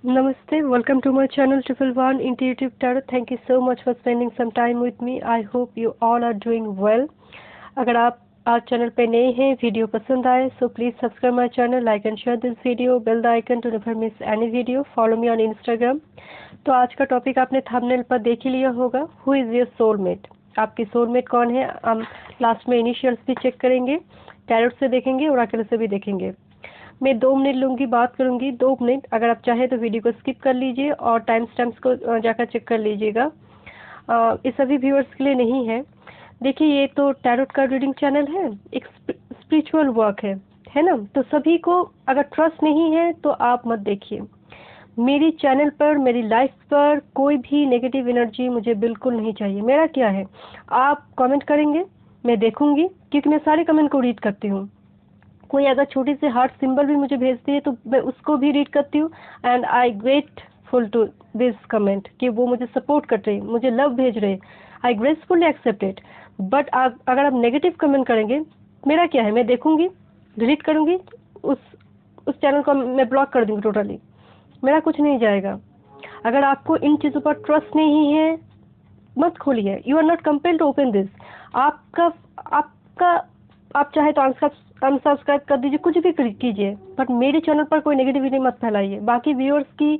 Namaste, welcome to my channel Triple One Intuitive Tarot. Thank you so much for spending some time with me. I hope you all are doing well. अगर आप आज channel पे नए हैं, video पसंद आए so please subscribe my channel, like and share this video, bell the icon to never miss any video, follow me on Instagram. तो आज का टॉपिक आपने थंबनेल पर देख ही लिया होगा, हु इज़ योर सोलमेट। आपकी सोलमेट कौन है, हम लास्ट में इनिशियल्स भी चेक करेंगे, टैरोट से देखेंगे, ओराकल से भी देखेंगे। मैं 2 मिनट लूँगी, बात करूँगी 2 मिनट। अगर आप चाहें तो वीडियो को स्किप कर लीजिए और टाइम स्टैम्प्स को जाकर चेक कर लीजिएगा। ये सभी व्यूअर्स के लिए नहीं है। देखिए, ये तो टैरोट का रीडिंग चैनल है, एक स्पिरिचुअल वर्क है ना। तो सभी को अगर ट्रस्ट नहीं है तो आप मत देखिए। मेरी चैनल पर, मेरी लाइफ पर कोई भी नेगेटिव एनर्जी मुझे बिल्कुल नहीं चाहिए। मेरा क्या है, आप कमेंट करेंगे, मैं देखूंगी, क्योंकि मैं सारे कमेंट को रीड करती हूँ। कोई अगर छोटी सी हार्ट सिंबल भी मुझे भेजती है तो मैं उसको भी रीड करती हूँ। And I grateful to this comment कि वो मुझे सपोर्ट कर रहे हैं, मुझे लव भेज रहे हैं। आई ग्रेसफुली एक्सेप्ट इट। बट अगर आप नेगेटिव कमेंट करेंगे, मेरा क्या है, मैं देखूंगी, डिलीट करूंगी, उस चैनल को मैं ब्लॉक कर दूंगी टोटली। मेरा कुछ नहीं जाएगा। अगर आपको इन चीज़ों पर ट्रस्ट नहीं है, मत खोलिए। You are not compelled to open this. आपका आपका आप चाहे तो अनसब्सक्राइब कर दीजिए, कुछ भी कीजिए, बट मेरे चैनल पर कोई नेगेटिविटी मत फैलाइए। बाकी व्यूअर्स की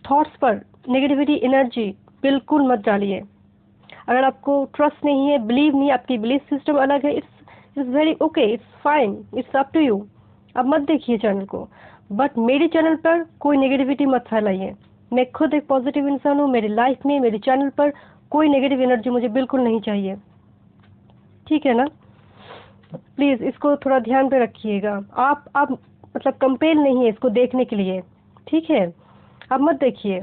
थॉट्स पर नेगेटिविटी एनर्जी बिल्कुल मत डालिए। अगर आपको ट्रस्ट नहीं है, बिलीव नहीं, आपकी बिलीफ सिस्टम अलग है, it's very okay, it's fine, it's up to you. अब मत देखिए चैनल को, बट मेरे चैनल पर कोई नेगेटिविटी मत फैलाइए। मैं खुद एक पॉजिटिव इंसान हूँ। मेरी लाइफ में, मेरे चैनल पर कोई नेगेटिव एनर्जी मुझे बिल्कुल नहीं चाहिए। ठीक है ना। प्लीज़ इसको थोड़ा ध्यान पे रखिएगा। आप मतलब कंपेल नहीं है इसको देखने के लिए, ठीक है। आप मत देखिए।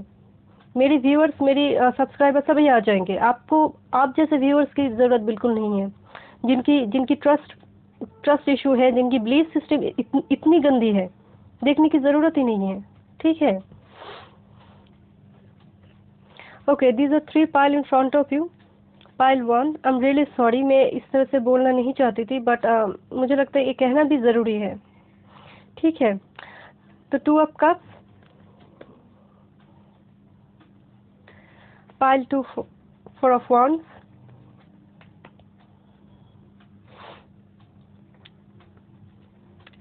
मेरी व्यूअर्स, मेरी सब्सक्राइबर सभी आ जाएंगे। आपको आप जैसे व्यूअर्स की ज़रूरत बिल्कुल नहीं है, जिनकी जिनकी ट्रस्ट इशू है, जिनकी बिलीफ सिस्टम इतनी गंदी है, देखने की ज़रूरत ही नहीं है, ठीक है। Okay, these are 3 pile in front of you. Pile 1, I am really sorry, मैं इस तरह से बोलना नहीं चाहती थी, बट मुझे लगता है ये कहना भी ज़रूरी है, ठीक है। तो 2 of cups, pile 2, 4 of wands,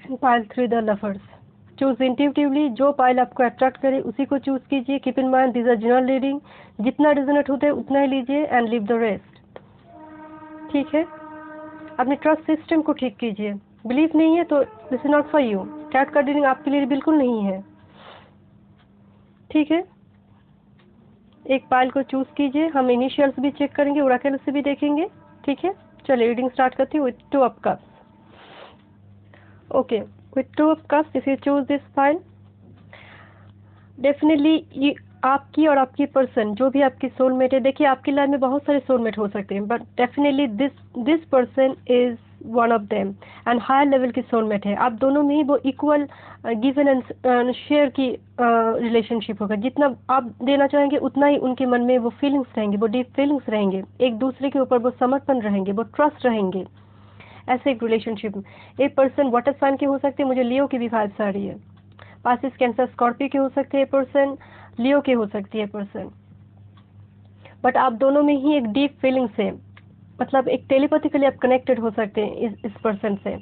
and pile 3 the lovers. Choose intuitively, जो पाइल आपको अट्रैक्ट करे उसी को चूज कीजिए। Keep in mind these are general reading, जितना रिजोनेट होता है उतना ही लीजिए एंड लीव द रेस्ट, ठीक है। अपने ट्रस्ट सिस्टम को ठीक कीजिए। बिलीफ नहीं है तो this is not for you. Tarot का रीडिंग आपके लिए बिल्कुल नहीं है, ठीक है। एक पाइल को चूज कीजिए। हम इनिशियल्स भी चेक करेंगे, ओराकल से भी देखेंगे, ठीक है। चलिए रीडिंग स्टार्ट करती हूँ with 2 of cups. Okay, with 2 of cups, if you choose this pile, definitely आपकी और आपकी पर्सन, जो भी आपकी सोलमेट है, देखिए आपकी लाइफ में बहुत सारे सोलमेट हो सकते हैं, but definitely this person is one of them and higher level की सोलमेट है। आप दोनों में ही वो इक्वल गिवन एंड शेयर की रिलेशनशिप होगा। जितना आप देना चाहेंगे उतना ही उनके मन में वो फीलिंग्स रहेंगे, वो डीप फीलिंग्स रहेंगे, एक दूसरे के ऊपर वो समर्पण रहेंगे, वो ट्रस्ट रहेंगे। ऐसे एक रिलेशनशिप। एक पर्सन वाटर साइन के हो सकते हैं, मुझे लियो की भी वाइब्स आ रही है। पासिस कैंसर स्कॉर्पियो के हो सकते हैं पर्सन, लियो के हो सकती है पर्सन, बट आप दोनों में ही एक डीप फीलिंग से, मतलब एक टेलीपैथिकली आप कनेक्टेड हो सकते हैं इस पर्सन से।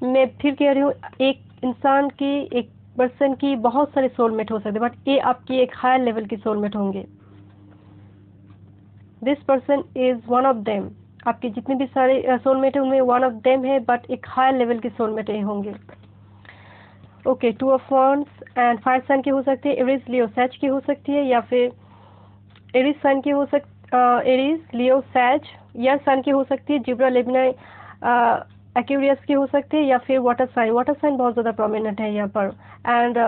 मैं फिर कह रही हूँ, एक इंसान की, एक पर्सन की बहुत सारे सोलमेट हो सकते हैं, बट ये आपकी एक हायर लेवल की सोलमेट होंगे। This person is one of them. आपके जितने भी सारे सोलमेट है उनमें वन ऑफ देम है, बट एक हायर लेवल की सोलमेट ये होंगे। Okay, 2 of wands and fire sign की हो सकती है, एरीज लियो सैज की हो सकती है, या फिर एरीज साइन की हो एरीज लियो सैज या साइन की हो सकती है, जिब्रा लेमिनाई एक्वेरियस की हो सकती है, या फिर वाटर साइन बहुत ज़्यादा प्रोमिनेंट है यहाँ पर। And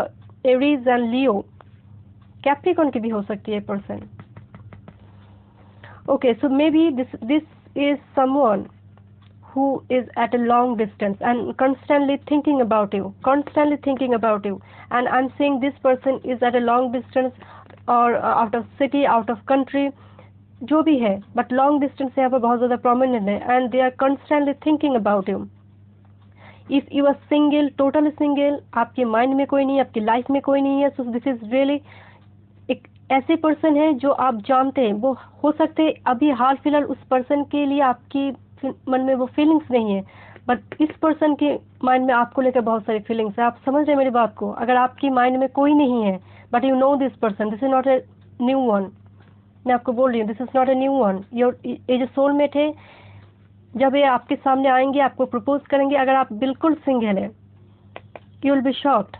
Aries and Leo, Capricorn की भी हो सकती है person. Okay, so may be this is someone who is at a long distance and constantly thinking about you, and I'm saying this person is at a long distance or out of city, out of country, जो भी है, but long distance यहाँ पर बहुत ज़्यादा prominent है, and they are constantly thinking about you। If you are single, totally single, आपके mind में कोई नहीं है, आपकी लाइफ में कोई नहीं है, सो दिस इज रियली एक ऐसे पर्सन है जो आप जानते हैं। वो हो सकते हैं अभी हाल फिलहाल उस पर्सन के लिए आपकी मन में वो फीलिंग्स नहीं है, बट इस पर्सन के माइंड में आपको लेकर बहुत सारी फीलिंग्स है। आप समझ रहे हैं मेरी बात को? अगर आपकी माइंड में कोई नहीं है but you know this person, this is not a new one. मैं आपको बोल रही हूँ, this is not a new one. ये जो सोलमेट है, जब ये आपके सामने आएंगे, आपको प्रपोज करेंगे, अगर आप बिल्कुल सिंगल है, you will be shocked,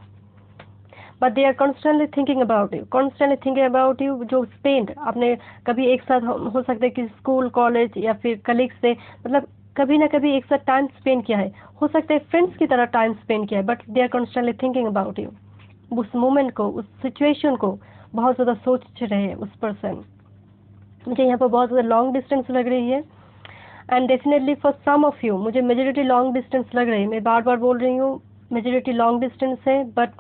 but they are constantly thinking about you, constantly thinking about you. जो स्पेंड आपने कभी एक साथ हो सकता है कि स्कूल, कॉलेज या फिर कलीग से, मतलब कभी ना कभी एक साथ टाइम स्पेंड किया है, हो सकता है फ्रेंड्स की तरह टाइम स्पेंड किया है, but they are constantly thinking about you. उस मोमेंट को, उस सिचुएशन को बहुत ज़्यादा सोच रहे हैं उस पर्सन। मुझे यहाँ पर बहुत ज़्यादा लॉन्ग डिस्टेंस लग रही है, and definitely for some of you मुझे मेजोरिटी लॉन्ग डिस्टेंस लग रही है। मैं बार बार बोल रही हूँ मेजोरिटी लॉन्ग डिस्टेंस है, बट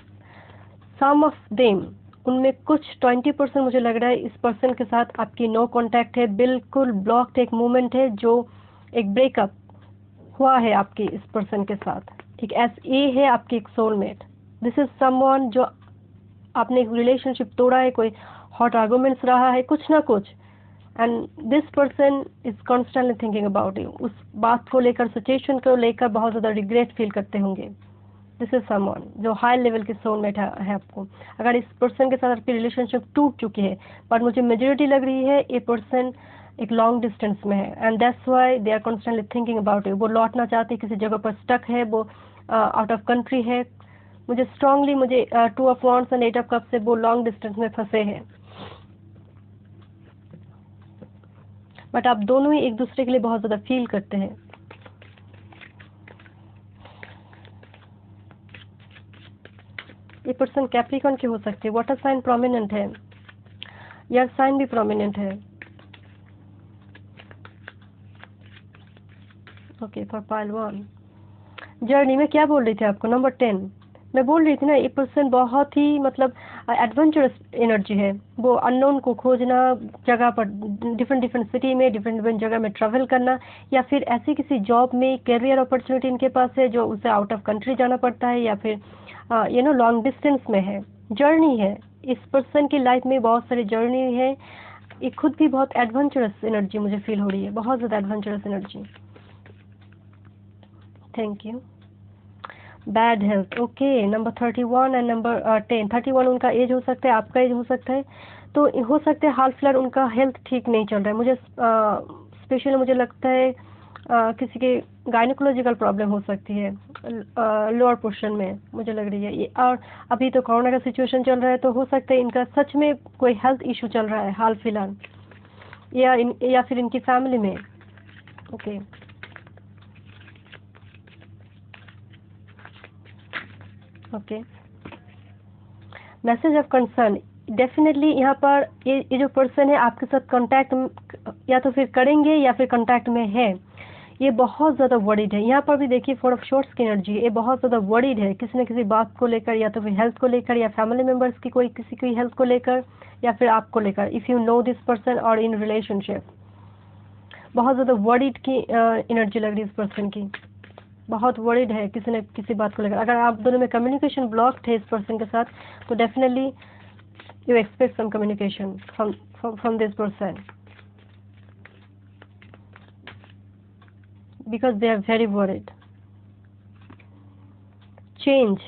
सम ऑफ देम, उनमें कुछ 20% मुझे लग रहा है इस पर्सन के साथ आपकी नो कांटेक्ट है, बिल्कुल ब्लॉक्ड एक मोमेंट है, जो एक ब्रेकअप हुआ है आपके इस पर्सन के साथ। एक ए है आपकी एक सोलमेट। दिस इज समवन जो आपने एक रिलेशनशिप तोड़ा है, कोई हॉट आर्गुमेंट्स रहा है, कुछ ना कुछ, and this person is constantly thinking about you. उस बात को लेकर, सिचुएशन को लेकर बहुत ज़्यादा रिग्रेट फील करते होंगे। दिस इज समवन जो हाई लेवल के सोलमेट है आपको। अगर इस पर्सन के साथ आपकी रिलेशनशिप टूट चुकी है, बट मुझे मेजोरिटी लग रही है ये पर्सन एक लॉन्ग डिस्टेंस में है, and that's why they are constantly thinking about you. वो लौटना चाहते, किसी जगह पर स्टक है, वो आउट ऑफ कंट्री है। मुझे स्ट्रांगली, मुझे 2 of wands and 8 of cup से वो लॉन्ग डिस्टेंस में फंसे हैं, बट आप दोनों ही एक दूसरे के लिए बहुत ज़्यादा फील करते हैं। ये पर्सन कैप्रिकॉर्न के हो सकते हैं, वाटर साइन प्रोमिनेंट है, या साइन भी प्रोमिनेंट है। ओके, फॉर पाइल 1 जर्नी में क्या बोल रही थी आपको? नंबर 10 मैं बोल रही थी ना, ये पर्सन बहुत ही मतलब एडवेंचरस एनर्जी है। वो अननोन को खोजना, जगह पर डिफरेंट डिफरेंट सिटी में, डिफरेंट डिफरेंट जगह में ट्रैवल करना, या फिर ऐसी किसी जॉब में कैरियर अपॉर्चुनिटी इनके पास है जो उसे आउट ऑफ कंट्री जाना पड़ता है, या फिर लॉन्ग डिस्टेंस में है। जर्नी है इस पर्सन की लाइफ में, बहुत सारी जर्नी है। ये खुद भी बहुत एडवेंचरस एनर्जी मुझे फील हो रही है, बहुत ज़्यादा adventurous energy. Thank you. Bad health, okay, number 31 and number 10। 31 उनका एज हो सकता है, आपका एज हो सकता है, तो हो सकता है हाल फिलहाल उनका हेल्थ ठीक नहीं चल रहा है। मुझे स्पेशली मुझे लगता है किसी के गायनिकोलॉजिकल प्रॉब्लम हो सकती है लोअर पोर्शन में, मुझे लग रही है ये। और अभी तो कोरोना का सिचुएशन चल रहा है, तो हो सकता है इनका सच में कोई हेल्थ इशू चल रहा है हाल फिलहाल, या फिर इनकी फैमिली में। Okay, okay, message of concern, definitely यहाँ पर ये जो पर्सन है आपके साथ कांटेक्ट या तो फिर करेंगे या फिर कांटेक्ट में है। ये बहुत ज़्यादा वरीड है। यहाँ पर भी देखिए 4 ऑफ शॉर्ट्स की एनर्जी, ये बहुत ज़्यादा वरीड है किसी न किसी बात को लेकर, या तो फिर हेल्थ को लेकर, या फैमिली मेम्बर्स की कोई किसी की हेल्थ को लेकर, या फिर आपको लेकर, if you know this person और इन रिलेशनशिप। बहुत ज़्यादा वरीड की एनर्जी लग रही है इस पर्सन की, बहुत वरीड है किसी न किसी बात को लेकर। अगर आप दोनों में कम्युनिकेशन ब्लॉक्ड है इस पर्सन के साथ, तो definitely you expect some communication from this person, because they are very worried. Change,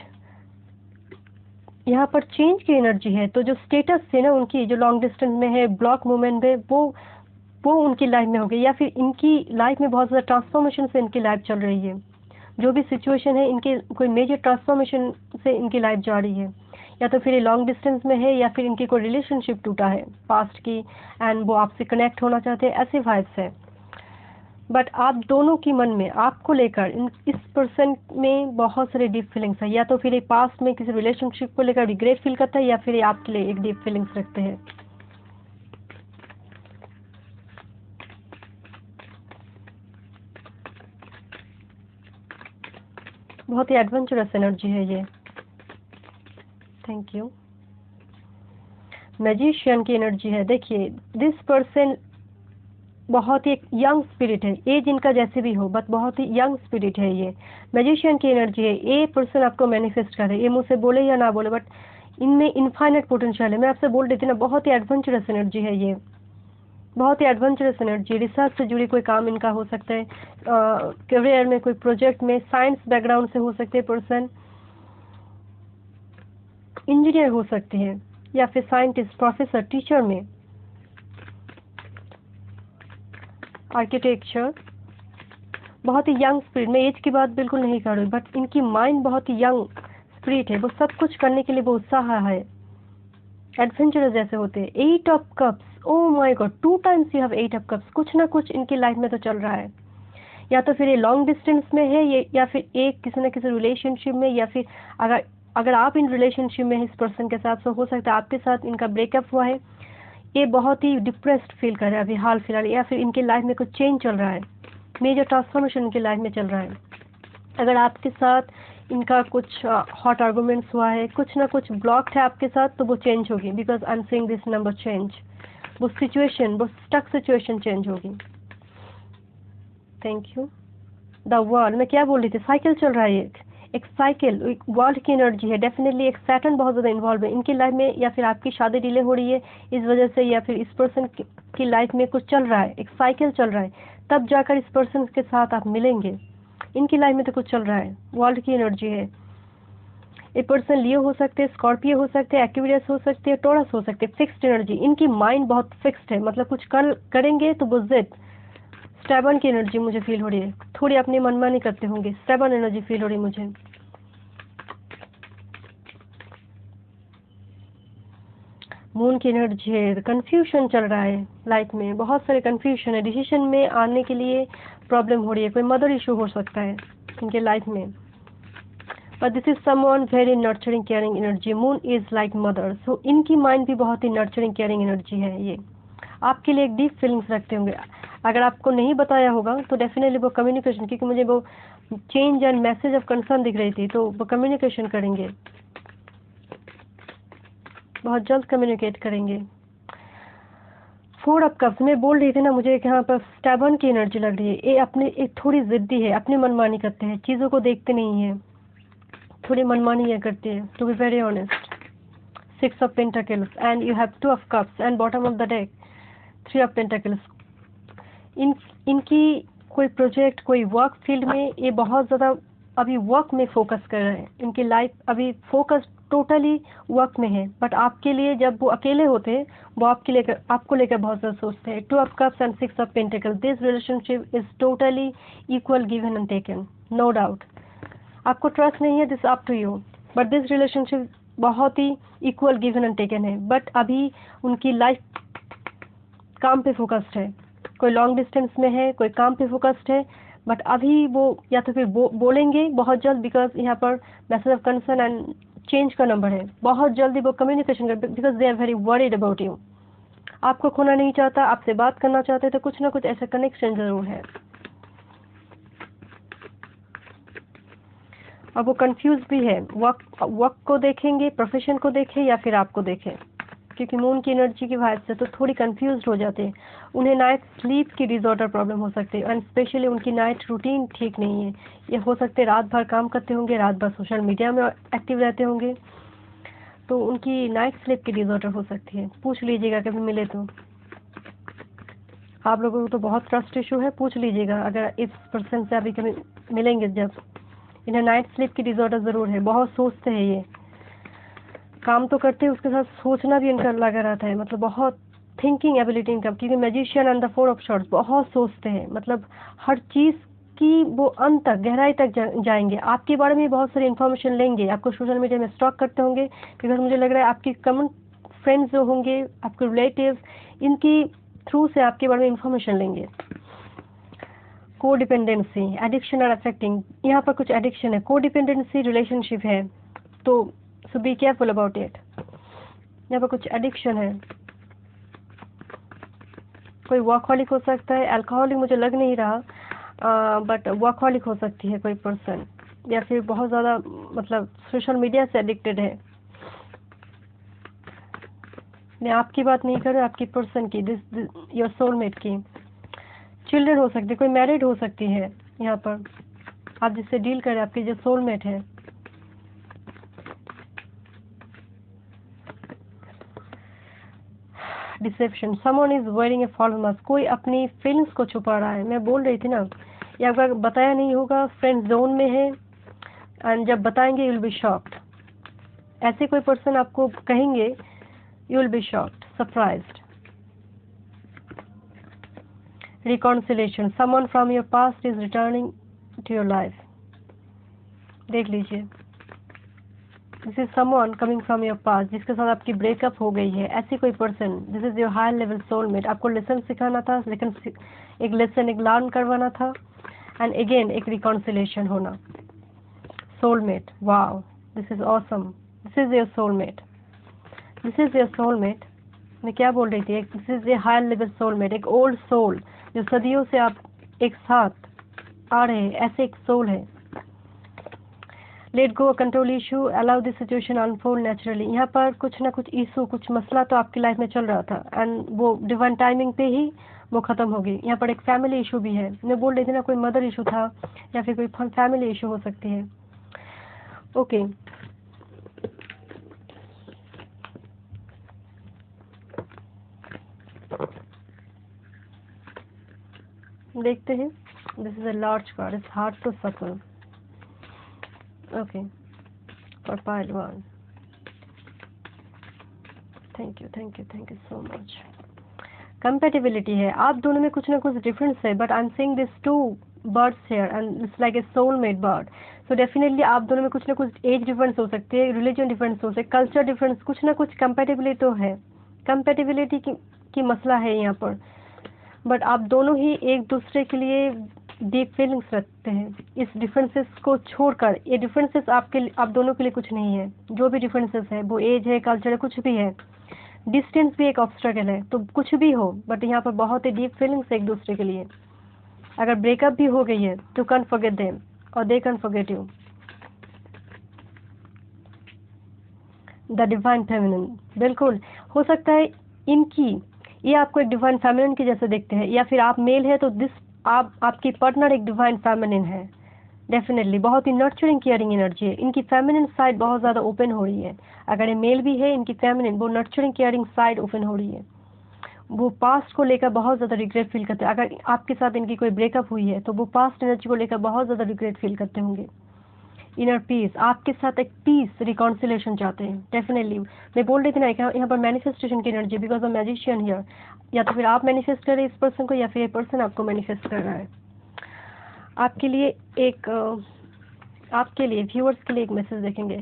यहाँ पर चेंज की एनर्जी है, तो जो स्टेटस है ना उनकी, जो लॉन्ग डिस्टेंस में है, ब्लॉक मूवमेंट में, वो उनकी लाइफ में हो गई, या फिर इनकी लाइफ में बहुत ज़्यादा ट्रांसफॉर्मेशन से इनकी लाइफ चल रही है। जो भी सिचुएशन है, इनके कोई मेजर ट्रांसफॉर्मेशन से इनकी लाइफ जा रही है, या तो फिर ये लॉन्ग डिस्टेंस में है, या फिर इनकी कोई रिलेशनशिप टूटा है पास्ट की, एंड वो आपसे कनेक्ट होना चाहते हैं, ऐसे वाइब्स है। बट आप दोनों की मन में आपको लेकर इस पर्सन में बहुत सारे डीप फीलिंग्स है, या तो फिर ये पास्ट में किसी रिलेशनशिप को लेकर रिग्रेट फील करता है, या फिर ये आपके लिए एक डीप फीलिंग्स रखते हैं। बहुत ही एडवेंचरस एनर्जी है ये। Thank you. मैजिशियन की एनर्जी है। देखिए दिस पर्सन बहुत ही एक यंग स्पिरिट है, एज इनका जैसे भी हो बट बहुत ही यंग स्पिरिट है ये, मैजिशियन की एनर्जी है। ये पर्सन आपको मैनिफेस्ट करे, ये मुझसे बोले या ना बोले, बट इनमें इनफाइनाइट पोटेंशियल है। मैं आपसे बोल रही थी ना, बहुत ही एडवेंचरस एनर्जी है ये, बहुत ही एडवेंचरस एनर्जी। रिसर्च से जुड़ी कोई काम इनका हो सकता है, करियर में कोई प्रोजेक्ट में, साइंस बैकग्राउंड से हो सकते हैं पर्सन, इंजीनियर हो सकते हैं या फिर साइंटिस्ट, प्रोफेसर, टीचर में, आर्किटेक्चर। बहुत ही यंग स्पिरिट, मैं एज की बात बिल्कुल नहीं कर रही, बट इनकी माइंड बहुत ही यंग स्पिरिट है, वो सब कुछ करने के लिए वो उत्साह है, एडवेंचरस जैसे होते हैं। 8 of cups, O my God, 2 times you have 8 of cups. कुछ ना कुछ इनकी लाइफ में तो चल रहा है, या तो फिर ये लॉन्ग डिस्टेंस में है ये, या फिर एक किसी न किसी रिलेशनशिप में, या फिर अगर अगर आप इन रिलेशनशिप में इस पर्सन के साथ, तो हो सकता है आपके साथ इनका ब्रेकअप हुआ है, ये बहुत ही डिप्रेस्ड फील कर रहे हैं अभी हाल फिलहाल, या फिर इनके लाइफ में कुछ चेंज चल रहा है, मेजर ट्रांसफॉर्मेशन इनकी लाइफ में चल रहा है। अगर आपके साथ इनका कुछ हॉट आर्गूमेंट्स हुआ है, कुछ ना कुछ ब्लॉक है आपके साथ, तो वो चेंज होगी, because I am seeing this number change. वो सिचुएशन, वो स्टक सिचुएशन चेंज होगी। Thank you. द वर्ल्ड, मैं क्या बोल रही थी, साइकिल चल रहा है, एक साइकिल, एक वर्ल्ड की एनर्जी है। डेफिनेटली एक सैटर्न बहुत ज़्यादा इन्वॉल्व है इनकी लाइफ में, या फिर आपकी शादी डिले हो रही है इस वजह से, या फिर इस पर्सन की लाइफ में कुछ चल रहा है, एक साइकिल चल रहा है, तब जाकर इस पर्सन के साथ आप मिलेंगे। इनकी लाइफ में तो कुछ चल रहा है, वर्ल्ड की एनर्जी है। ए पर्सन लियो हो सकते हैं, स्कॉर्पियो हो सकते हैं, एक्विरियस हो सकते हैं, टोरस हो सकते हैं। फिक्स्ड एनर्जी, इनकी माइंड बहुत फिक्स्ड है, मतलब कुछ करेंगे तो वो जिद। स्टेबन की एनर्जी मुझे फील हो रही है, थोड़ी अपनी मनमानी करते होंगे, स्टेबन एनर्जी फील हो रही है मुझे। मून की एनर्जी है, कंफ्यूजन चल रहा है लाइफ में, बहुत सारे कंफ्यूजन है, डिसीजन में आने के लिए प्रॉब्लम हो रही है, कोई मदर इशू हो सकता है इनके लाइफ में। But this is someone very nurturing caring energy, moon is like mother, so इनकी माइंड भी बहुत ही नर्चरिंग केयरिंग एनर्जी है। ये आपके लिए एक डीप फीलिंग्स रखते होंगे। अगर आपको नहीं बताया होगा तो डेफिनेटली वो कम्युनिकेशन, क्योंकि मुझे वो change and message of concern दिख रही थी, तो वो कम्युनिकेशन करेंगे, बहुत जल्द कम्युनिकेट करेंगे। 4 ऑफ कप्स, मैं बोल रही थी ना, मुझे यहाँ पर स्टैबन की एनर्जी लग रही है। ये अपने एक थोड़ी जिद्दी है, अपनी मनमानी करते हैं, चीज़ों को देखते नहीं है, थोड़ी मनमानी ये करते हैं, to be very honest. 6 of pentacles and you have 2 of cups and bottom of the deck 3 of pentacles. इनकी कोई प्रोजेक्ट, कोई वर्क फील्ड में ये बहुत ज़्यादा अभी वर्क में फोकस कर रहे हैं। इनकी लाइफ अभी फोकस टोटली वर्क में है, बट आपके लिए जब वो अकेले होते हैं, वो आपको लेकर बहुत ज़्यादा सोचते हैं। 2 of cups and 6 of pentacles, this relationship is totally equal, given and taken, no doubt. आपको ट्रस्ट नहीं है, this up to you, but this relationship बहुत ही इक्वल, गिवन एंड टेकन है। बट अभी उनकी लाइफ काम पे फोकस्ड है, कोई लॉन्ग डिस्टेंस में है, कोई काम पे फोकस्ड है, बट अभी वो या तो फिर बोलेंगे बहुत जल्द, बिकॉज यहाँ पर message of concern and change का नंबर है, बहुत जल्दी वो कम्युनिकेशन कर, because they are very worried about you. आपको खोना नहीं चाहता, आपसे बात करना चाहते, तो कुछ ना कुछ ऐसा कनेक्शन जरूर है। और वो कंफ्यूज भी है, वर्क को देखेंगे, प्रोफेशन को देखें, या फिर आपको देखें, क्योंकि मून की एनर्जी की वजह से तो थोड़ी कंफ्यूज हो जाते हैं। उन्हें नाइट स्लीप की डिसऑर्डर प्रॉब्लम हो सकती है, एंड स्पेशली उनकी नाइट रूटीन ठीक नहीं है। ये हो सकते हैं रात भर काम करते होंगे, रात भर सोशल मीडिया में एक्टिव रहते होंगे, तो उनकी नाइट स्लीप की डिसऑर्डर हो सकती है। पूछ लीजिएगा कभी मिले तो, आप लोगों को तो बहुत ट्रस्ट इशू है, पूछ लीजिएगा अगर इस पर्सन से अभी कभी मिलेंगे जब, इन्हें नाइट स्लीप की डिसऑर्डर ज़रूर है। बहुत सोचते हैं ये, काम तो करते हैं, उसके साथ सोचना भी इनका लगा रहता है, मतलब बहुत थिंकिंग एबिलिटी इनका, क्योंकि magician and the 4 of shorts, बहुत सोचते हैं, मतलब हर चीज़ की वो अंत तक, गहराई तक जाएंगे। आपके बारे में बहुत सारी इन्फॉर्मेशन लेंगे, आपको सोशल मीडिया में स्टॉक करते होंगे, बिकॉज मुझे लग रहा है आपके कॉमन फ्रेंड्स जो होंगे, आपके रिलेटिव्स, इनकी थ्रू से आपके बारे में इन्फॉर्मेशन लेंगे। को डिपेंडेंसी, एडिक्शन और अफेक्टिंग, यहाँ पर कुछ एडिक्शन है, को डिपेंडेंसी रिलेशनशिप है, तो सो बी केयरफुल अबाउट इट। यहाँ पर कुछ एडिक्शन है, कोई वर्कहॉलिक हो सकता है, अल्कोहलिक मुझे लग नहीं रहा, बट वर्कहॉलिक हो सकती है कोई पर्सन, या फिर बहुत ज़्यादा मतलब सोशल मीडिया से एडिक्टेड है। मैं आपकी बात नहीं कर रही, आपकी पर्सन की, दिस योर सोलमेट की। चिल्ड्रन हो सकते, कोई मैरिड हो सकती है यहाँ पर, आप जिससे डील करें, आपके जो सोलमेट है। Deception, someone is wearing a false mask, कोई अपनी फीलिंग्स को छुपा रहा है। मैं बोल रही थी ना, ये आपका बताया नहीं होगा, फ्रेंड जोन में है, एंड जब बताएंगे यू विल बी शॉक्ड। ऐसे कोई पर्सन आपको कहेंगे, you will be shocked, surprised. Reconciliation, someone from your past is returning to your life. देख लीजिए, this is someone coming from your past, जिसके साथ आपकी ब्रेकअप हो गई है। ऐसी कोई person, this is your higher level soulmate, आपको लेसन सिखाना था, लेकिन एक लेसन एक लर्न करवाना था, एंड अगेन एक रिकॉन्सिलेशन होना। Soulmate, wow, this is awesome, this is your soulmate, this is your soulmate. मैं क्या बोल रही थी, this is your higher level soulmate, एक ओल्ड सोल जो सदियों से आप एक साथ आ रहे हैं, ऐसे एक सोल है। Let go control issue, allow this situation unfold naturally. यहाँ पर कुछ ना कुछ इशू, कुछ मसला तो आपकी लाइफ में चल रहा था, एंड वो डिवाइन टाइमिंग पे ही वो खत्म हो गई। यहाँ पर एक फैमिली इशू भी है, मैं बोल रही थी ना, कोई मदर इशू था या फिर कोई फैमिली इशू हो सकती है। ओके, देखते हैं। This is a large card, it's hard to suffer. Okay, for pile one, thank you, thank you, thank you so much. Compatibility है, आप दोनों में कुछ ना कुछ डिफरेंस है, but I am saying this two birds here and it's like a soulmate bird. So definitely आप दोनों में कुछ ना कुछ एज डिफरेंस हो सकती है, रिलीजन डिफरेंस हो सकते, कल्चर डिफरेंस, कुछ ना कुछ कंपेटिबिलिटी तो है। कंपेटिबिलिटी की मसला है यहाँ पर, बट आप दोनों ही एक दूसरे के लिए डीप फीलिंग्स रखते हैं। इस डिफरेंसेस को छोड़कर, ये डिफरेंसेस आप दोनों के लिए कुछ नहीं है। जो भी डिफरेंसेस है, वो एज है, कल्चर है, कुछ भी है, डिस्टेंस भी एक ऑब्स्ट्रगल है, तो कुछ भी हो, बट यहाँ पर बहुत ही डीप फीलिंग्स है एक दूसरे के लिए। अगर ब्रेकअप भी हो गई है तो कैन फॉरगेट देम और they can forget you. The divine feminine, बिल्कुल हो सकता है इनकी, ये आपको एक डिवाइन फेमिनिन के जैसे देखते हैं, या फिर आप मेल है तो आपकी पार्टनर एक डिवाइन फेमिनिन है। डेफिनेटली बहुत ही नर्चरिंग केयरिंग एनर्जी है, इनकी फेमिनिन साइड बहुत ज़्यादा ओपन हो रही है। अगर ये मेल भी है, इनकी फेमिनिन वो नर्चरिंग केयरिंग साइड ओपन हो रही है। वो पास्ट को लेकर बहुत ज़्यादा रिग्रेट फील करते हैं। अगर आपके साथ इनकी कोई ब्रेकअप हुई है तो वो पास्ट एनर्जी को लेकर बहुत ज़्यादा रिग्रेट फील करते होंगे। इनर पीस, आपके साथ एक पीस रिकॉन्सिलेशन चाहते हैं। डेफिनेटली मैं बोल रही थी ना, यहाँ पर मैनिफेस्टेशन की energy, because of magician here. या तो फिर आप मैनिफेस्ट कर रहे हैं इस पर्सन को, या फिर ये पर्सन आपको मैनिफेस्ट कर रहा है। आपके लिए एक आपके लिए व्यूअर्स के लिए एक मैसेज देखेंगे।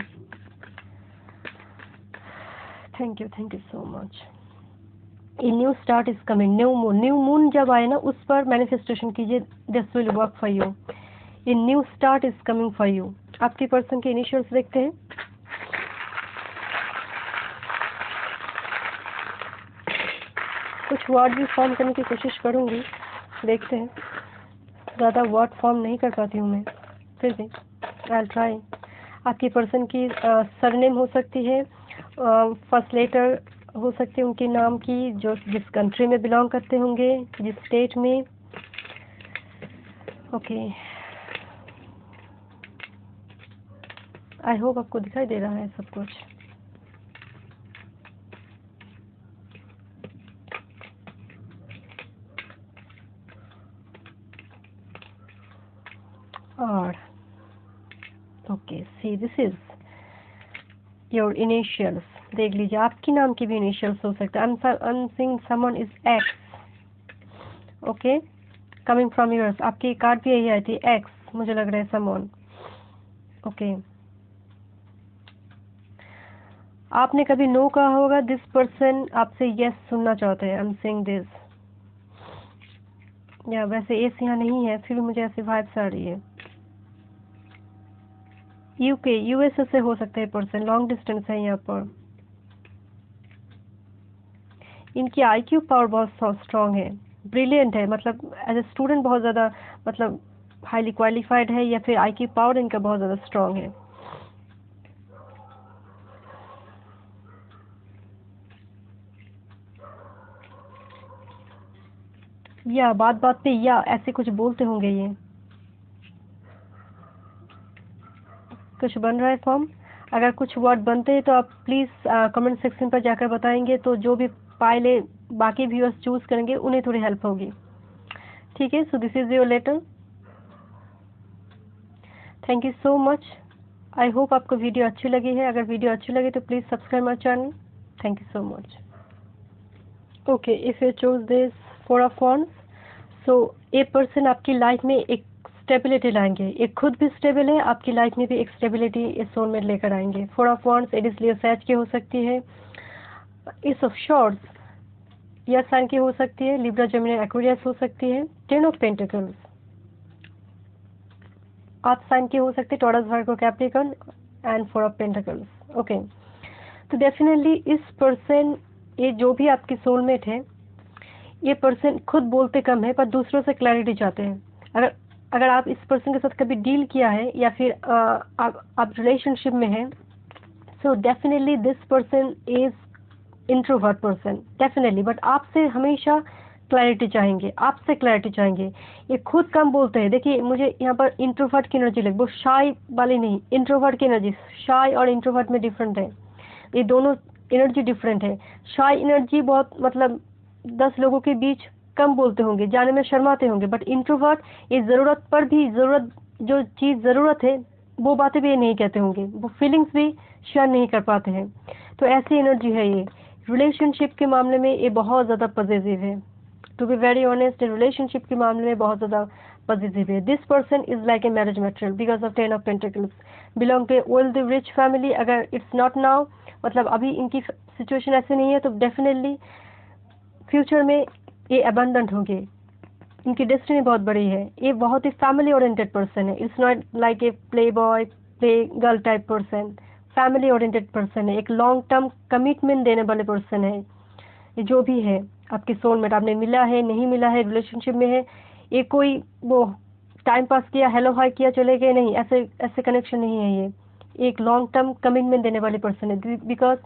Thank you so much. A new start is coming, new moon जब आए ना, उस पर मैनिफेस्टेशन कीजिए, this will work for you. A new start is coming for you. आपकी पर्सन के इनिशियल्स देखते हैं। कुछ वर्ड भी फॉर्म करने की कोशिश करूंगी, देखते हैं। ज़्यादा वर्ड फॉर्म नहीं कर पाती हूँ मैं, फिर भी आई ट्राई। आपकी पर्सन की सरनेम हो सकती है, फर्स्ट लेटर हो सकती है उनके नाम की, जो जिस कंट्री में बिलोंग करते होंगे, जिस स्टेट में। ओके, आई होप आपको दिखाई दे रहा है सब कुछ। और okay, see this is your initials. देख लीजिए, आपकी नाम की भी इनिशियल्स हो सकते हैं। I am seeing someone is X. Okay, coming from yours, आपकी कार्ड भी यही आई थी, एक्स, मुझे लग रहा है समवन। ओके, आपने कभी नो कहा होगा, दिस पर्सन आपसे यस सुनना चाहते हैं। आई एम सेइंग दिस, या वैसे एस यहाँ नहीं है, फिर भी मुझे ऐसी वाइब्स आ रही है। यूके, यूएसए से हो सकते हैं पर्सन, लॉन्ग डिस्टेंस है यहाँ पर। इनकी आईक्यू पावर बहुत स्ट्रांग है, ब्रिलियंट है, मतलब एज ए स्टूडेंट बहुत ज़्यादा, मतलब हाईली क्वालिफाइड है, या फिर आईक्यू पावर इनका बहुत ज़्यादा स्ट्रांग है। या बात बात पे या ऐसे कुछ बोलते होंगे, ये कुछ बन रहा है फॉर्म। अगर कुछ वर्ड बनते हैं तो आप प्लीज़ कमेंट सेक्शन पर जाकर बताएंगे, तो जो भी फाइलें बाकी व्यूअर्स चूज़ करेंगे उन्हें थोड़ी हेल्प होगी। ठीक है, so this is your letter. Thank you so much. I hope आपको वीडियो अच्छी लगी है। अगर वीडियो अच्छी लगी तो please subscribe my channel. Thank you so much. Okay, if you choose this four of wands, so a person आपकी life में एक स्टेबिलिटी लाएंगे, एक खुद भी स्टेबल है, आपकी लाइफ में भी एक स्टेबिलिटी इस सोलमेट लेकर आएंगे। Four of wands Aries Leo Sag की हो सकती है, इस ऑफ शॉर्ट्स या साइन की हो सकती है, लिब्रा जेमिनी एक्वेरियस हो सकती है, टेन ऑफ पेंटिकल्स आप साइन की हो सकती है, Taurus Virgo Capricorn and four of pentacles. Okay, तो डेफिनेटली इस पर्सन, ये जो भी आपकी सोलमेट है, ये पर्सन खुद बोलते कम है पर दूसरों से क्लैरिटी चाहते हैं। अगर अगर आप इस पर्सन के साथ कभी डील किया है या फिर आप रिलेशनशिप में हैं, सो definitely this person is introvert person definitely, but आपसे हमेशा क्लैरिटी चाहेंगे, आपसे क्लैरिटी चाहेंगे। ये खुद कम बोलते हैं। देखिए, मुझे यहाँ पर इंट्रोवर्ट की एनर्जी लगी, वो शाय वाली नहीं, इंट्रोवर्ट की एनर्जी। शाय और इंट्रोवर्ट में डिफरेंट है, ये दोनों एनर्जी डिफरेंट है। शाय एनर्जी बहुत मतलब 10 लोगों के बीच कम बोलते होंगे, जाने में शर्माते होंगे, बट इंट्रोवर्ट ये ज़रूरत पर भी, ज़रूरत जो चीज़ ज़रूरत है वो बातें भी ये नहीं कहते होंगे, वो फीलिंग्स भी शेयर नहीं कर पाते हैं। तो ऐसी एनर्जी है ये। रिलेशनशिप के मामले में ये बहुत ज़्यादा पॉजिटिव है। To be very honest, relationship के मामले में बहुत ज़्यादा पॉजिटिव है। This person is like a marriage material because of 10 of pentacles, belong to wealthy rich family. अगर इट्स नॉट नाउ, मतलब अभी इनकी सिचुएशन ऐसे नहीं है, तो डेफिनेटली फ्यूचर में ये अबंडेंट होंगे। इनकी डेस्टिनी बहुत बड़ी है। ये बहुत ही फैमिली ओरिएंटेड पर्सन है। It's not like a play boy play girl type person, family oriented person है, एक लॉन्ग टर्म कमिटमेंट देने वाले पर्सन है। ये जो भी है आपकी सोलमेट, आपने मिला है नहीं मिला है, रिलेशनशिप में है, ये कोई वो टाइम पास किया, हेलो हाय किया, चले गए, नहीं, ऐसे ऐसे कनेक्शन नहीं है। ये एक लॉन्ग टर्म कमिटमेंट देने वाले पर्सन है, बिकॉज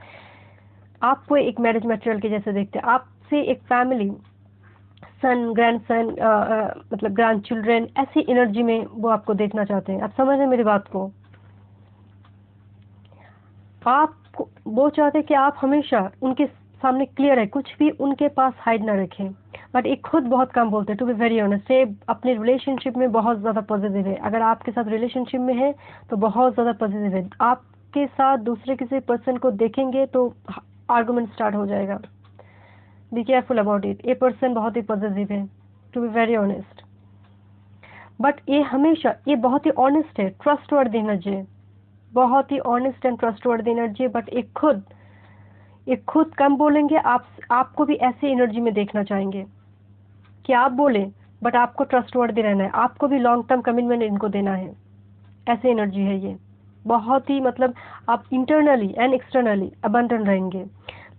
आपको एक मैरिज मटेरियल के जैसे देखते हैं। आपसे एक फैमिली, सन, ग्रैंड सन, मतलब ग्रैंड चिल्ड्रेन, ऐसी एनर्जी में वो आपको देखना चाहते हैं। आप समझ रहे हैं मेरी बात को? आप वो चाहते हैं कि आप हमेशा उनके सामने क्लियर है, कुछ भी उनके पास हाइड ना रखें। बट एक खुद बहुत कम बोलते हैं। टू बी वेरी ऑनेस्ट, ये अपने रिलेशनशिप में बहुत ज़्यादा पॉजिटिव है। अगर आपके साथ रिलेशनशिप में है तो बहुत ज़्यादा पॉजिटिव है। आपके साथ दूसरे किसी पर्सन को देखेंगे तो आर्गुमेंट स्टार्ट हो जाएगा। Be careful about it. ये पर्सन बहुत ही पॉजिटिव है, to be very honest. But ये हमेशा, ये बहुत ही ऑनेस्ट है, ट्रस्ट वर्दी एनर्जी है, बहुत ही honest and trustworthy energy है। बट एक खुद कम बोलेंगे। आपको भी ऐसी एनर्जी में देखना चाहेंगे कि आप बोले, बट आपको ट्रस्ट वर्दी रहना है, आपको भी लॉन्ग टर्म कमिटमेंट इनको देना है। ऐसी एनर्जी है ये, बहुत ही मतलब आप इंटरनली एंड एक्सटर्नली अबंडेंट रहेंगे।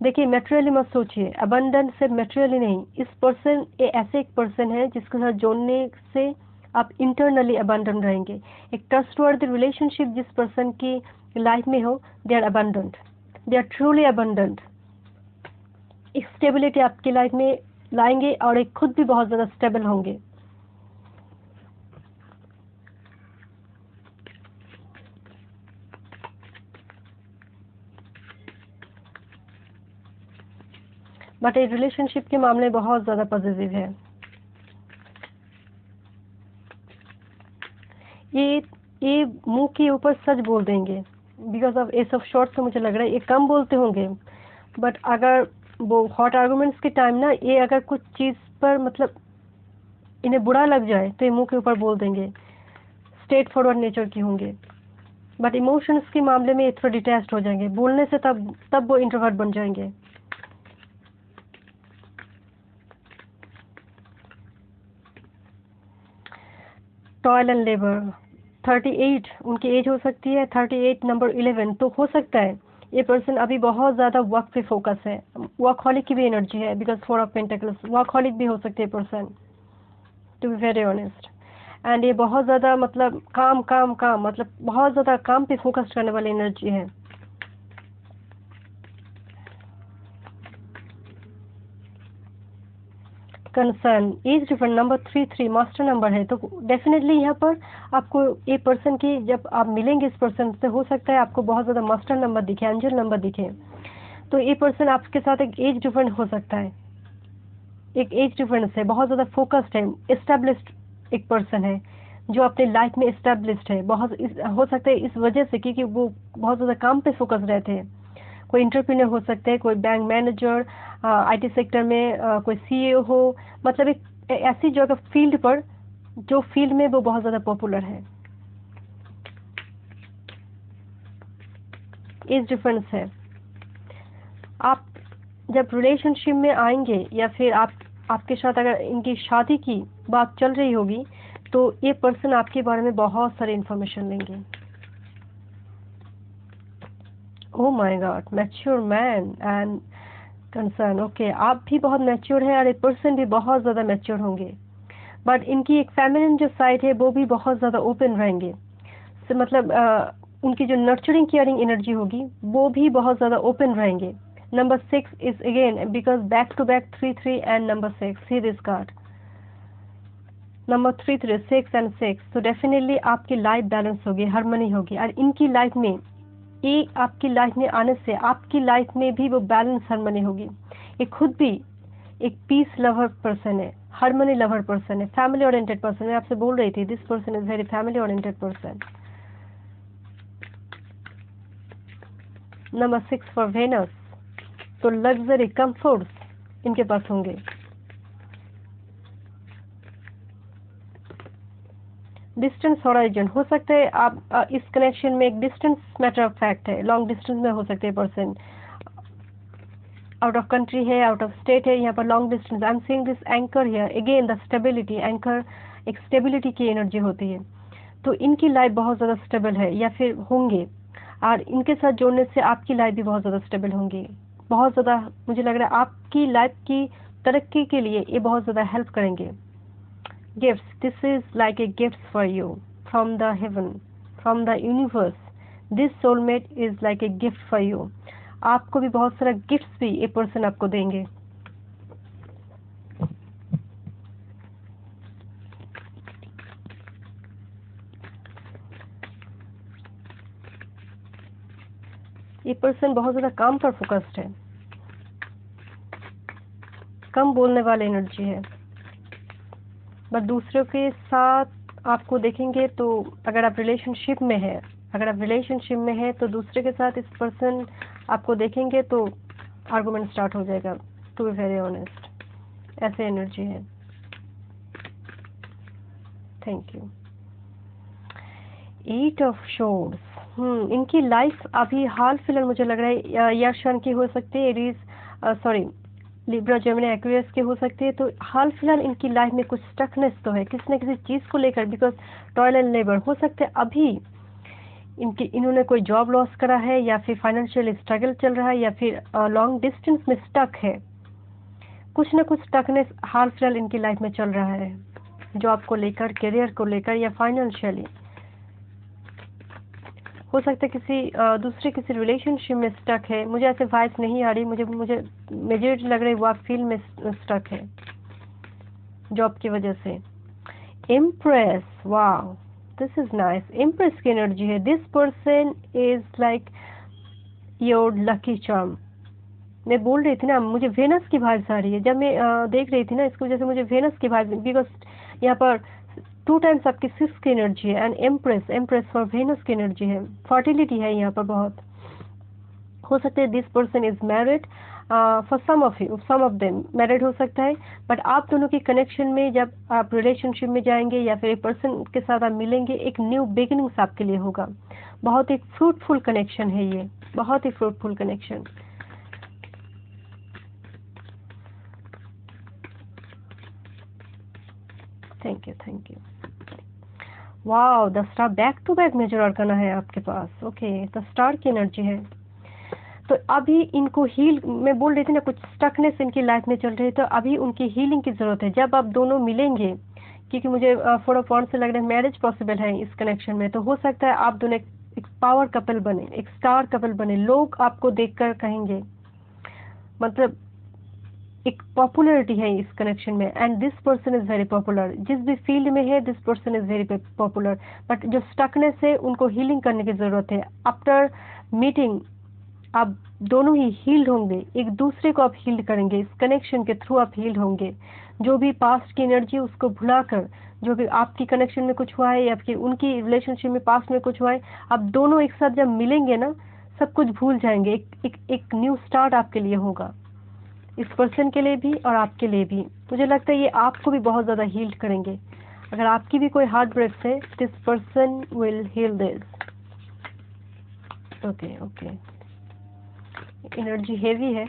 देखिए, मेटेरियली मत सोचिए, अबंडेंट सिर्फ मेटेरियली नहीं। इस पर्सन, ये ऐसे एक पर्सन है जिसके साथ जोड़ने से आप इंटरनली अबंडेंट रहेंगे। एक ट्रस्टवर्दी रिलेशनशिप जिस पर्सन की लाइफ में हो, they are abundant, they are truly abundant. एक स्टेबिलिटी आपकी लाइफ में लाएंगे और एक खुद भी बहुत ज़्यादा स्टेबल होंगे। बट ये रिलेशनशिप के मामले बहुत ज़्यादा पॉजिटिव है। ये मुंह के ऊपर सच बोल देंगे। Because of S of shorts से मुझे लग रहा है ये कम बोलते होंगे, बट अगर वो हॉट आर्गुमेंट्स के टाइम ना, ये अगर कुछ चीज़ पर मतलब इन्हें बुरा लग जाए तो ये मुंह के ऊपर बोल देंगे। स्ट्रेट फॉरवर्ड नेचर की होंगे, बट इमोशंस के मामले में ये थोड़ा डिटैच्ड हो जाएंगे बोलने से, तब वो इंट्रोवर्ट बन जाएंगे। टॉयल एंड लेबर, 38 उनकी एज हो सकती है, 38 नंबर 11, तो हो सकता है ये पर्सन अभी बहुत ज़्यादा वर्क पे फोकस है। वर्कहॉलिक की भी एनर्जी है, बिकॉज 4 ऑफ पेंटिकल्स, वर्कहॉलिक भी हो सकते हैं person, to be very honest. And ये बहुत ज़्यादा मतलब काम काम काम, मतलब बहुत ज़्यादा काम पे फोकस करने वाली एनर्जी है। Concern, as different, number 3 master number है, तो डेफिनेटली यहाँ पर आपको ये पर्सन की, जब आप मिलेंगे इस पर्सन से, हो सकता है आपको बहुत ज़्यादा मास्टर नंबर दिखे, एंजल नंबर दिखे। तो ये पर्सन आपके साथ एक एज डिफरेंट हो सकता है, एक एज डिफरेंस है, बहुत ज़्यादा फोकस्ड है, एस्टेब्लिश्ड एक पर्सन है जो अपने लाइफ में एस्टेब्लिश्ड है, हो सकता है इस वजह से, क्योंकि वो बहुत ज़्यादा काम पे फोकस रहते हैं। कोई इंटरप्रेन्योर हो सकते हैं, कोई बैंक मैनेजर, आईटी सेक्टर में कोई सीईओ हो, मतलब एक ऐसी जगह फील्ड पर जो फील्ड में वो बहुत ज़्यादा पॉपुलर है। एज डिफरेंस है। आप जब रिलेशनशिप में आएंगे या फिर आपके साथ अगर इनकी शादी की बात चल रही होगी, तो ये पर्सन आपके बारे में बहुत सारे इंफॉर्मेशन लेंगे। Oh my God, mature man and concern. Okay, आप भी बहुत मैच्योर है और एक पर्सन भी बहुत ज़्यादा मैच्योर होंगे, बट इनकी एक फेमिनिन जो साइड है वो भी बहुत ज़्यादा ओपन रहेंगे। तो मतलब उनकी जो नर्चरिंग केयरिंग एनर्जी होगी वो भी बहुत ज़्यादा ओपन रहेंगे। Number 6 is again because back to back 3 and number 6, see this card, number 3 6 and 6, तो डेफिनेटली आपकी लाइफ बैलेंस होगी, हार्मनी होगी। और इनकी लाइफ में, ये आपकी लाइफ में आने से आपकी लाइफ में भी वो बैलेंस हार्मनी होगी। ये खुद भी एक पीस लवर पर्सन है, हार्मनी लवर पर्सन है, फैमिली ओरिएंटेड पर्सन। मैं आपसे बोल रही थी this person is very family oriented person. Number 6 for Venus, तो लग्जरी कंफर्ट्स इनके पास होंगे। डिस्टेंस हॉराइजन, हो सकता है आप इस कनेक्शन में एक डिस्टेंस मैटर ऑफ फैक्ट है, लॉन्ग डिस्टेंस में हो सकते हैं पर्सन, आउट ऑफ कंट्री है, आउट ऑफ स्टेट है, यहाँ पर long distance. I am seeing this anchor here again, the stability anchor, एक स्टेबिलिटी की एनर्जी होती है। तो इनकी लाइफ बहुत ज़्यादा स्टेबल है या फिर होंगे, और इनके साथ जोड़ने से आपकी लाइफ भी बहुत ज़्यादा स्टेबल होंगी। बहुत ज़्यादा मुझे लग रहा है आपकी लाइफ की तरक्की के लिए ये बहुत ज़्यादा हेल्प करेंगे। Gifts, this is like a gift for you from the heaven, from the universe. This soulmate is like a gift for you. आपको भी बहुत सारा गिफ्ट्स भी ये पर्सन आपको देंगे। ये पर्सन बहुत ज़्यादा काम पर फोकस्ड है, कम बोलने वाले एनर्जी है, बट दूसरों के साथ आपको देखेंगे तो अगर आप रिलेशनशिप में है, तो दूसरे के साथ इस पर्सन आपको देखेंगे तो आर्गुमेंट स्टार्ट हो जाएगा, टू बी वेरी ऑनेस्ट, ऐसे एनर्जी है। Thank you. 8 ऑफ शोर्स, इनकी लाइफ अभी हाल फिलहाल मुझे लग रहा है यर्शन की हो सकती है, Aries sorry Libra Gemini Aquarius के हो सकते हैं। तो हाल फिलहाल इनकी लाइफ में कुछ स्टकनेस तो है किसी न किसी चीज़ को लेकर, बिकॉज टॉयल एंड लेबर हो सकते हैं अभी इन्होंने कोई जॉब लॉस करा है, या फिर फाइनेंशियल स्ट्रगल चल रहा है, या फिर लॉन्ग डिस्टेंस में स्टक है। कुछ ना कुछ स्टकनेस हाल फिलहाल इनकी लाइफ में चल रहा है, जॉब को लेकर, करियर को लेकर, या फाइनेंशियली। हो सकता है किसी किसी रिलेशनशिप में स्टक है। मुझे ऐसे वाइब्स नहीं आ रही, मुझे मेजॉरिटी लग रही है वो आप फील्ड में स्टक है जॉब की वजह से। Impress, wow this is nice, impress की एनर्जी है। This person is like your lucky charm. मैं बोल रही थी ना, मुझे वेनस की वाइब्स आ रही है जब मैं देख रही थी ना, इसकी वजह से मुझे वेनस की वाइब्स, बिकॉज यहाँ पर 2 टाइम्स आपकी 6 की एनर्जी है, एंड एम्प्रेस फॉर वेनस की एनर्जी है, फर्टिलिटी है यहाँ पर बहुत। हो सकता है this person is married, for some of them married हो सकता है, बट आप दोनों की कनेक्शन में जब आप रिलेशनशिप में जाएंगे या फिर एक पर्सन के साथ आप मिलेंगे, एक न्यू बिगिनिंग्स आपके लिए होगा। बहुत एक फ्रूटफुल कनेक्शन है ये, बहुत ही fruitful connection. Thank you. Wow, the star, back to back major arcana है आपके पास। ओके, द स्टार की एनर्जी है। तो अभी इनको मैं बोल रही थी ना, कुछ स्टकनेस इनकी लाइफ में चल रही है, तो अभी उनकी हीलिंग की जरूरत है। जब आप दोनों मिलेंगे, क्योंकि मुझे 4 ऑफ वांड्स से लग रहा है मैरिज पॉसिबल है इस कनेक्शन में, तो हो सकता है आप दोनों एक पावर कपल बने, एक स्टार कपल बने। लोग आपको देखकर कहेंगे, मतलब एक पॉपुलरिटी है इस कनेक्शन में, and this person is very popular. जिस भी फील्ड में है this person is very popular, but जो स्टकनेस है उनको हीलिंग करने की जरूरत है। आफ्टर मीटिंग आप दोनों ही हील्ड होंगे, एक दूसरे को आप हील्ड करेंगे, इस कनेक्शन के थ्रू आप हील्ड होंगे। जो भी पास्ट की एनर्जी उसको भुलाकर, जो भी आपकी कनेक्शन में कुछ हुआ है या फिर उनकी रिलेशनशिप में पास्ट में कुछ हुआ है, आप दोनों एक साथ जब मिलेंगे ना सब कुछ भूल जाएंगे। एक न्यू स्टार्ट आपके लिए होगा, इस पर्सन के लिए भी और आपके लिए भी। मुझे लगता है ये आपको भी बहुत ज़्यादा हील्ड करेंगे। अगर आपकी भी कोई हार्ट ब्रेक्स है, this person will heal this. Okay okay, energy heavy है।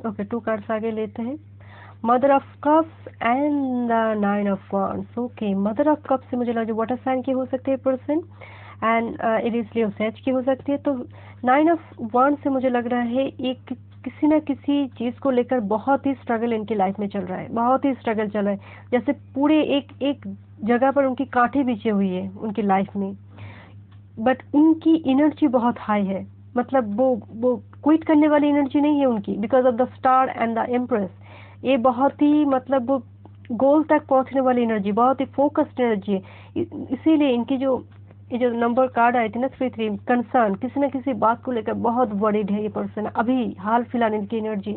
ओके, 2 कार्ड्स आगे लेते हैं। Mother of cups and the 9 of wands. Okay, mother of cups से मुझे लगा वाटर साइन की हो सकती है person, and it is Leo sage की हो सकती है। तो 9 ऑफ वांड्स से मुझे लग रहा है एक किसी न किसी चीज़ को लेकर बहुत ही स्ट्रगल इनकी लाइफ में चल रहा है, बहुत ही स्ट्रगल चल रहा है। जैसे पूरे एक जगह पर उनकी कांटे बिछे हुई है उनकी लाइफ में, बट उनकी एनर्जी बहुत हाई है। मतलब वो क्विट करने वाली एनर्जी नहीं है उनकी, because of the star and the empress. ये बहुत ही मतलब वो गोल तक पहुंचने वाली एनर्जी, बहुत ही फोकस्ड एनर्जी है। इसीलिए इनकी ये जो नंबर कार्ड आए थे ना 3 कंसर्न, किसी न किसी बात को लेकर बहुत वरीड है ये पर्सन अभी हाल फिलहाल इनकी एनर्जी।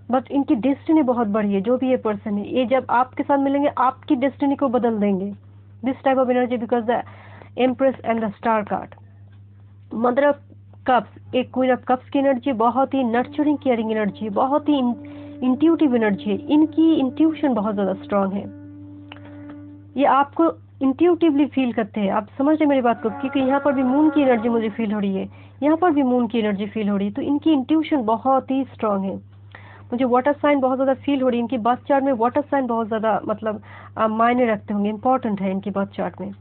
बट इनकी डेस्टिनी बहुत बड़ी है। जो भी ये पर्सन है, ये जब आपके साथ मिलेंगे आपकी डेस्टिनी को बदल देंगे, this type of energy, because the empress and the star card. Mother of cups, एक क्वीन ऑफ कप्स की एनर्जी, बहुत ही नर्चरिंग केयरिंग एनर्जी, बहुत ही इंट्यूटिव एनर्जी है। इनकी इंट्यूशन बहुत ज़्यादा स्ट्रांग है, ये आपको इंट्यूटिवली फील करते हैं। आप समझ रहे मेरी बात को, क्योंकि यहाँ पर भी मून की एनर्जी मुझे फील हो रही है, यहाँ पर भी मून की एनर्जी फील हो रही है। तो इनकी इंट्यूशन बहुत ही स्ट्रांग है। मुझे वाटर साइन बहुत ज़्यादा फील हो रही है। इनकी बर्थ चार्ट में वाटर साइन बहुत ज़्यादा मतलब मायने रखते होंगे, इंपॉर्टेंट है इनकी बर्थ चार्ट में।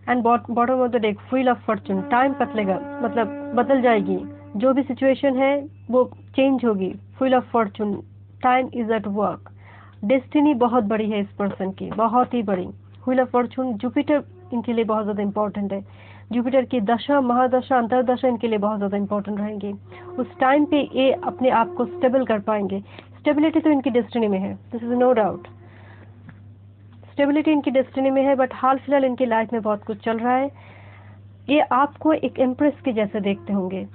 And bottom of the deck wheel of Fortune, time बदलेगा, मतलब बदल जाएगी। जो भी सिचुएशन है वो चेंज होगी। Wheel of Fortune, time is at work. Destiny बहुत बड़ी है इस पर्सन की, बहुत ही बड़ी। व्हील ऑफ फॉर्चून, जुपिटर इनके लिए बहुत ज़्यादा इंपॉर्टेंट है। जुपिटर की दशा, महादशा, अंतरदशा इनके लिए बहुत ज़्यादा इंपॉर्टेंट रहेंगी। उस टाइम पे ये अपने आप को स्टेबल कर पाएंगे। स्टेबिलिटी तो इनकी डेस्टिनी में है, this is no doubt. Stability इनकी डेस्टिनी में है, बट हाल फिलहाल इनकी लाइफ में बहुत कुछ चल रहा है। ये आपको एक एम्प्रेस के जैसे देखते होंगे,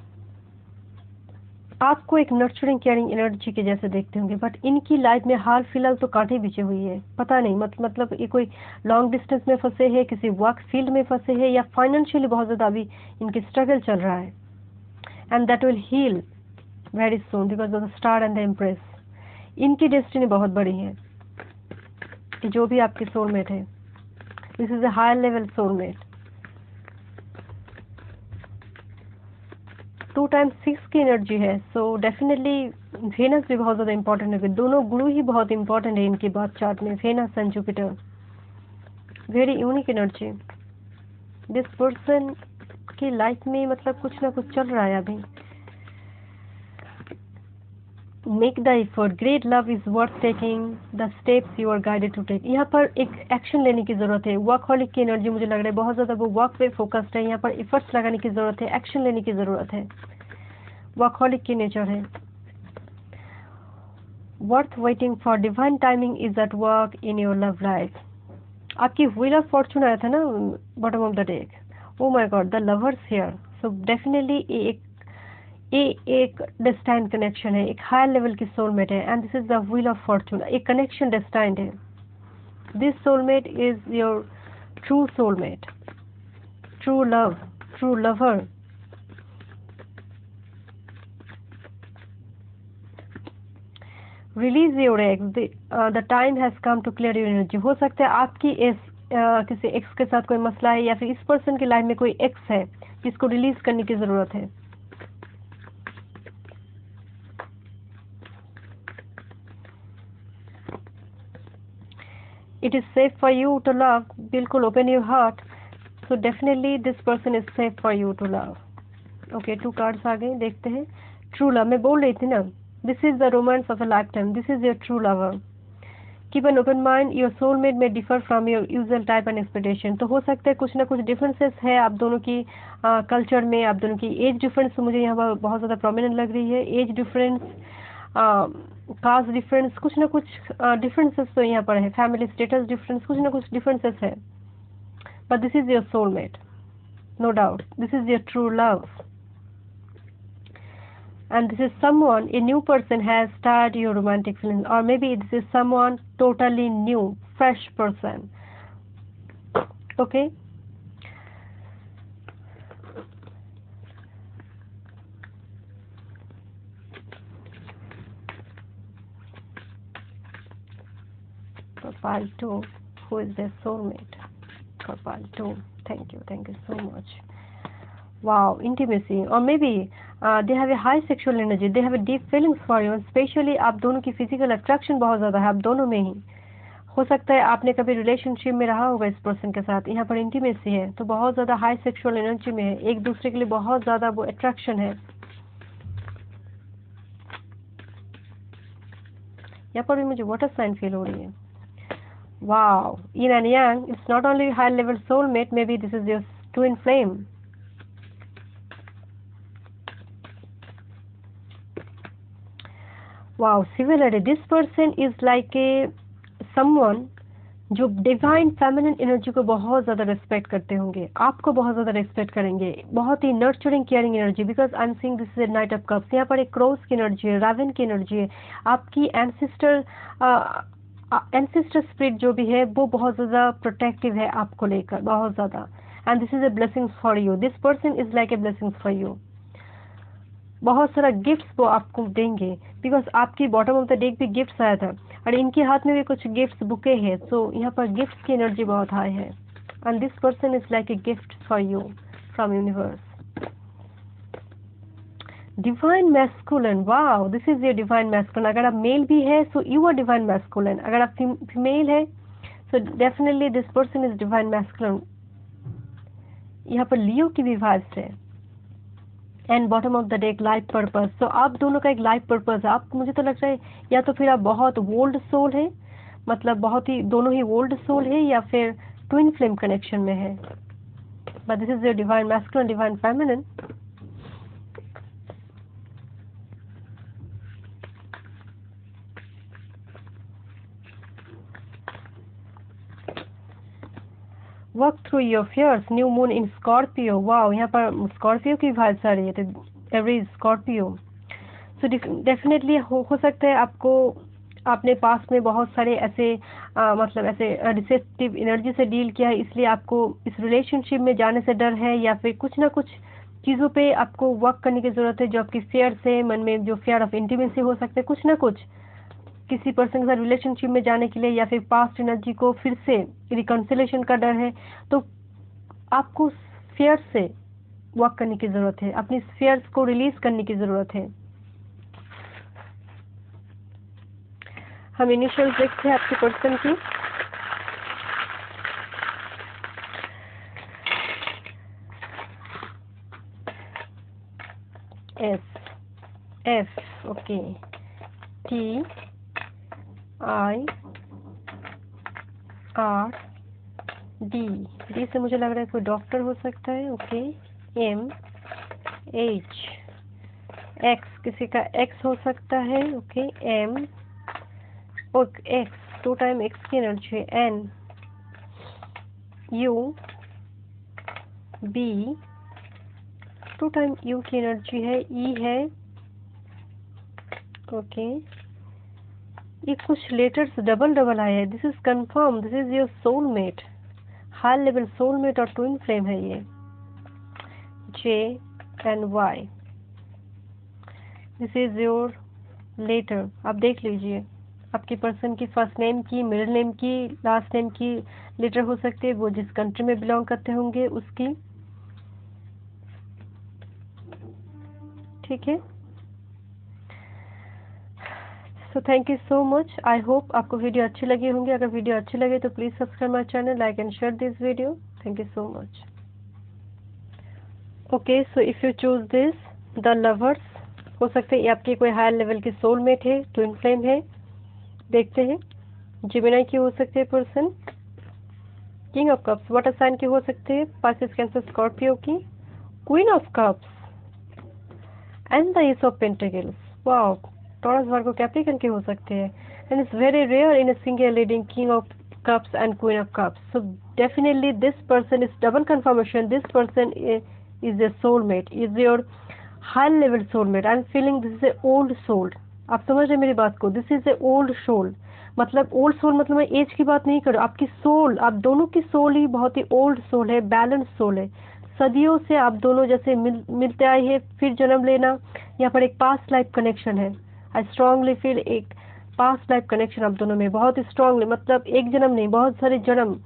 आपको एक नर्चरिंग केयरिंग एनर्जी के जैसे देखते होंगे, बट इनकी लाइफ में हाल फिलहाल तो कांटे बिछे हुई है। पता नहीं मतलब ये कोई लॉन्ग डिस्टेंस में फंसे हैं, किसी वर्क फील्ड में फंसे हैं, या फाइनेंशियली बहुत ज़्यादा अभी इनकी स्ट्रगल चल रहा है। And that will heal very soon because of the star and the empress. इनकी डेस्टिनी बहुत बड़ी है कि जो भी आपकी सोलमेट है, this is a higher level soulmate. 2 times 6 की एनर्जी है, सो डेफिनेटली वेनस भी बहुत ज़्यादा इंपॉर्टेंट है। दोनों गुरु ही बहुत इंपॉर्टेंट है इनकी बात चार्ट में, Venus and Jupiter, very unique energy. This person की लाइफ में मतलब कुछ ना कुछ चल रहा है अभी। Make the effort, great love is worth taking the steps you are guided to take. यहाँ पर एक एक्शन लेने की जरूरत है। वर्कहॉलिक की एनर्जी मुझे लग रहा है बहुत ज़्यादा वो वर्क पे फोकस्ड है। यहाँ पर एफर्ट्स लगाने की जरूरत है, एक्शन लेने की जरूरत है, वर्कहॉलिक की नेचर है। Worth waiting for divine timing is at work in your love life. आपकी व्हील ऑफ फॉर्चून आया था ना bottom of the deck, O my God, the lovers here. So definitely एक डेस्टाइन्ड कनेक्शन है, एक higher level की soulmate है, and this is the wheel of Fortune. एक कनेक्शन डेस्टाइन्ड है। This soulmate is your true soulmate, true love, true lover. Release your x, the time has come to clear your energy. हो सकता है आपकी किसी x के साथ कोई मसला है, या फिर इस पर्सन की लाइफ में कोई एक्स है जिसको रिलीज करने की जरूरत है। It is safe for you to love, बिल्कुल open your heart, so definitely this person is safe for you to love. Okay, 2 cards आ गए, देखते हैं। ट्रू लव, मैं बोल रही थी ना, this is the romance of a life time, this is your true lover. Keep an open mind, your soulmate may differ from your usual type and expectation. तो हो सकता है कुछ ना कुछ डिफरेंसेस है आप दोनों की कल्चर में, आप दोनों की एज डिफरेंस मुझे यहाँ पर बहुत ज़्यादा प्रोमिनेंट लग रही है। एज डिफरेंस, कास्ट डिफरेंस, कुछ ना कुछ डिफरेंसेस तो यहाँ पर है। फैमिली स्टेटस डिफरेंस, कुछ ना कुछ डिफरेंसेस है। But this is your soulmate, no doubt, this is your true love. And this is someone, a new person has started your romantic feelings, or maybe this is someone totally new, fresh person. Okay? For pile 2, who is their soulmate? For pile 2, thank you so much. Wow, intimacy, or maybe they have a high sexual energy, they have a deep feelings for you, especially आप दोनों की physical attraction बहुत ज़्यादा है आप दोनों में ही। हो सकता है आपने कभी रिलेशनशिप में रहा होगा इस पर्सन के साथ। यहाँ पर इंटीमेसी है तो बहुत ज़्यादा हाई सेक्सुअल एनर्जी में है, एक दूसरे के लिए बहुत ज़्यादा वो अट्रैक्शन है। यहाँ पर भी मुझे वाटर साइन फील हो रही है। Wow, yin and yang, it's not only high level soulmate, maybe this is your twin flame. Wow, similarly this person is like a someone जो डिवाइन फेमिनिन एनर्जी को बहुत ज़्यादा रिस्पेक्ट करते होंगे, आपको बहुत ज़्यादा रिस्पेक्ट करेंगे, बहुत ही nurturing caring energy. Because I am seeing this is knight of cups, यहाँ पर एक क्रॉस की एनर्जी है, रावन की एनर्जी है। आपकी एंसेस्टर स्पिरिट जो भी है वो बहुत ज़्यादा प्रोटेक्टिव है आपको लेकर, बहुत ज़्यादा। And this is A blessings for you, this person is like A blessings for you. बहुत सारा गिफ्ट्स वो आपको देंगे, बिकॉज आपकी बॉटम ऑफ द डेक भी गिफ्ट्स आया था और इनके हाथ में भी कुछ गिफ्ट्स बुके हैं। सो यहाँ पर गिफ्ट्स की एनर्जी बहुत हाई है। And this person is like a gift for you from universe. Divine masculine, wow, this is your divine masculine. अगर आप मेल भी है so you are divine masculine, अगर आप फीमेल है so definitely this person is divine masculine. यहाँ पर Leo की भी वाइब्स है। And bottom of the day life purpose, तो आप दोनों का एक लाइफ पर्पस है। आप, मुझे तो लग रहा है या तो फिर आप बहुत ओल्ड सोल है, मतलब बहुत ही दोनों ही ओल्ड सोल है, या फिर ट्विन फ्लेम कनेक्शन में है। But this is your divine masculine, divine feminine. Work through your fears, new moon in Scorpio. Wow, यहाँ पर स्कॉर्पियो की वाइब्स आ रही है, तो एवरी स्कॉर्पियो। सो डेफिनेटली हो सकता है आपको आपने पास में बहुत सारे ऐसे मतलब ऐसे रिसेप्टिव एनर्जी से डील किया है, इसलिए आपको इस रिलेशनशिप में जाने से डर है, या फिर कुछ ना कुछ चीज़ों पे आपको वर्क करने की ज़रूरत है। जो आपकी फियर से मन में जो फियर ऑफ इंटीमेसी हो सकते हैं, कुछ ना कुछ किसी पर्सन के साथ रिलेशनशिप में जाने के लिए, या फिर पास्ट एनर्जी को फिर से रिकंसिलेशन का डर है, तो आपको फियर से वर्क करने की ज़रूरत है, अपनी फियर्स को रिलीज करने की ज़रूरत है। हम इनिशियल देखते हैं आपके पर्सन की। S, F, okay, T, I, R, D. D से मुझे लग रहा है कोई डॉक्टर हो सकता है। ओके, एम, एच, एक्स, किसी का एक्स हो सकता है। Okay, M, X, 2 time X की एनर्जी है। N, U, B, 2 time U की एनर्जी है। ई है। ओके, ये कुछ लेटर्स डबल डबल आए हैं। This is confirm, this is your soulmate, high level soulmate और ट्विन फ्लेम है ये। J and Y, this is your letter. आप देख लीजिए आपकी पर्सन की फर्स्ट नेम की, मिडिल नेम की, लास्ट नेम की लेटर हो सकती है, वो जिस कंट्री में बिलोंग करते होंगे उसकी। ठीक है, so thank you so much. I hope आपको वीडियो अच्छी लगी होंगी। अगर वीडियो अच्छी लगे तो please subscribe my channel, like and share this video. Thank you so much. Okay, so if you choose this the lovers, हो सकते हैं आपके कोई हायर लेवल की सोलमेट है, ट्विन फ्लेम है। देखते हैं जेमिनी की हो सकती है person, king of cups water sign की हो सकती है, पाइसेस कैंसर स्कॉर्पियो की, queen of cups and the ace of pentacles, wow, Taurus Virgo Capricorn के हो सकते हैं। And it's very rare in a single leading king of cups and queen of cups. So definitely this person is double confirmation. This person is a soulmate, is your high level soulmate. I'm feeling this is a old soul. आप समझ रहे मेरी बात को? This is a old soul. मतलब old soul मतलब मैं as की बात नहीं कर रहा, आपकी सोल, आप दोनों की सोल ही बहुत ही ओल्ड सोल है, बैलेंस सोल है। सदियों से आप दोनों जैसे मिलते आए हैं, फिर जन्म लेना, यहाँ पर एक पास्ट लाइफ कनेक्शन है। आई स्ट्रांगली फील एक पास्ट लाइफ कनेक्शन आप दोनों में बहुत स्ट्रांगली, मतलब एक जन्म नहीं, बहुत सारे जन्म।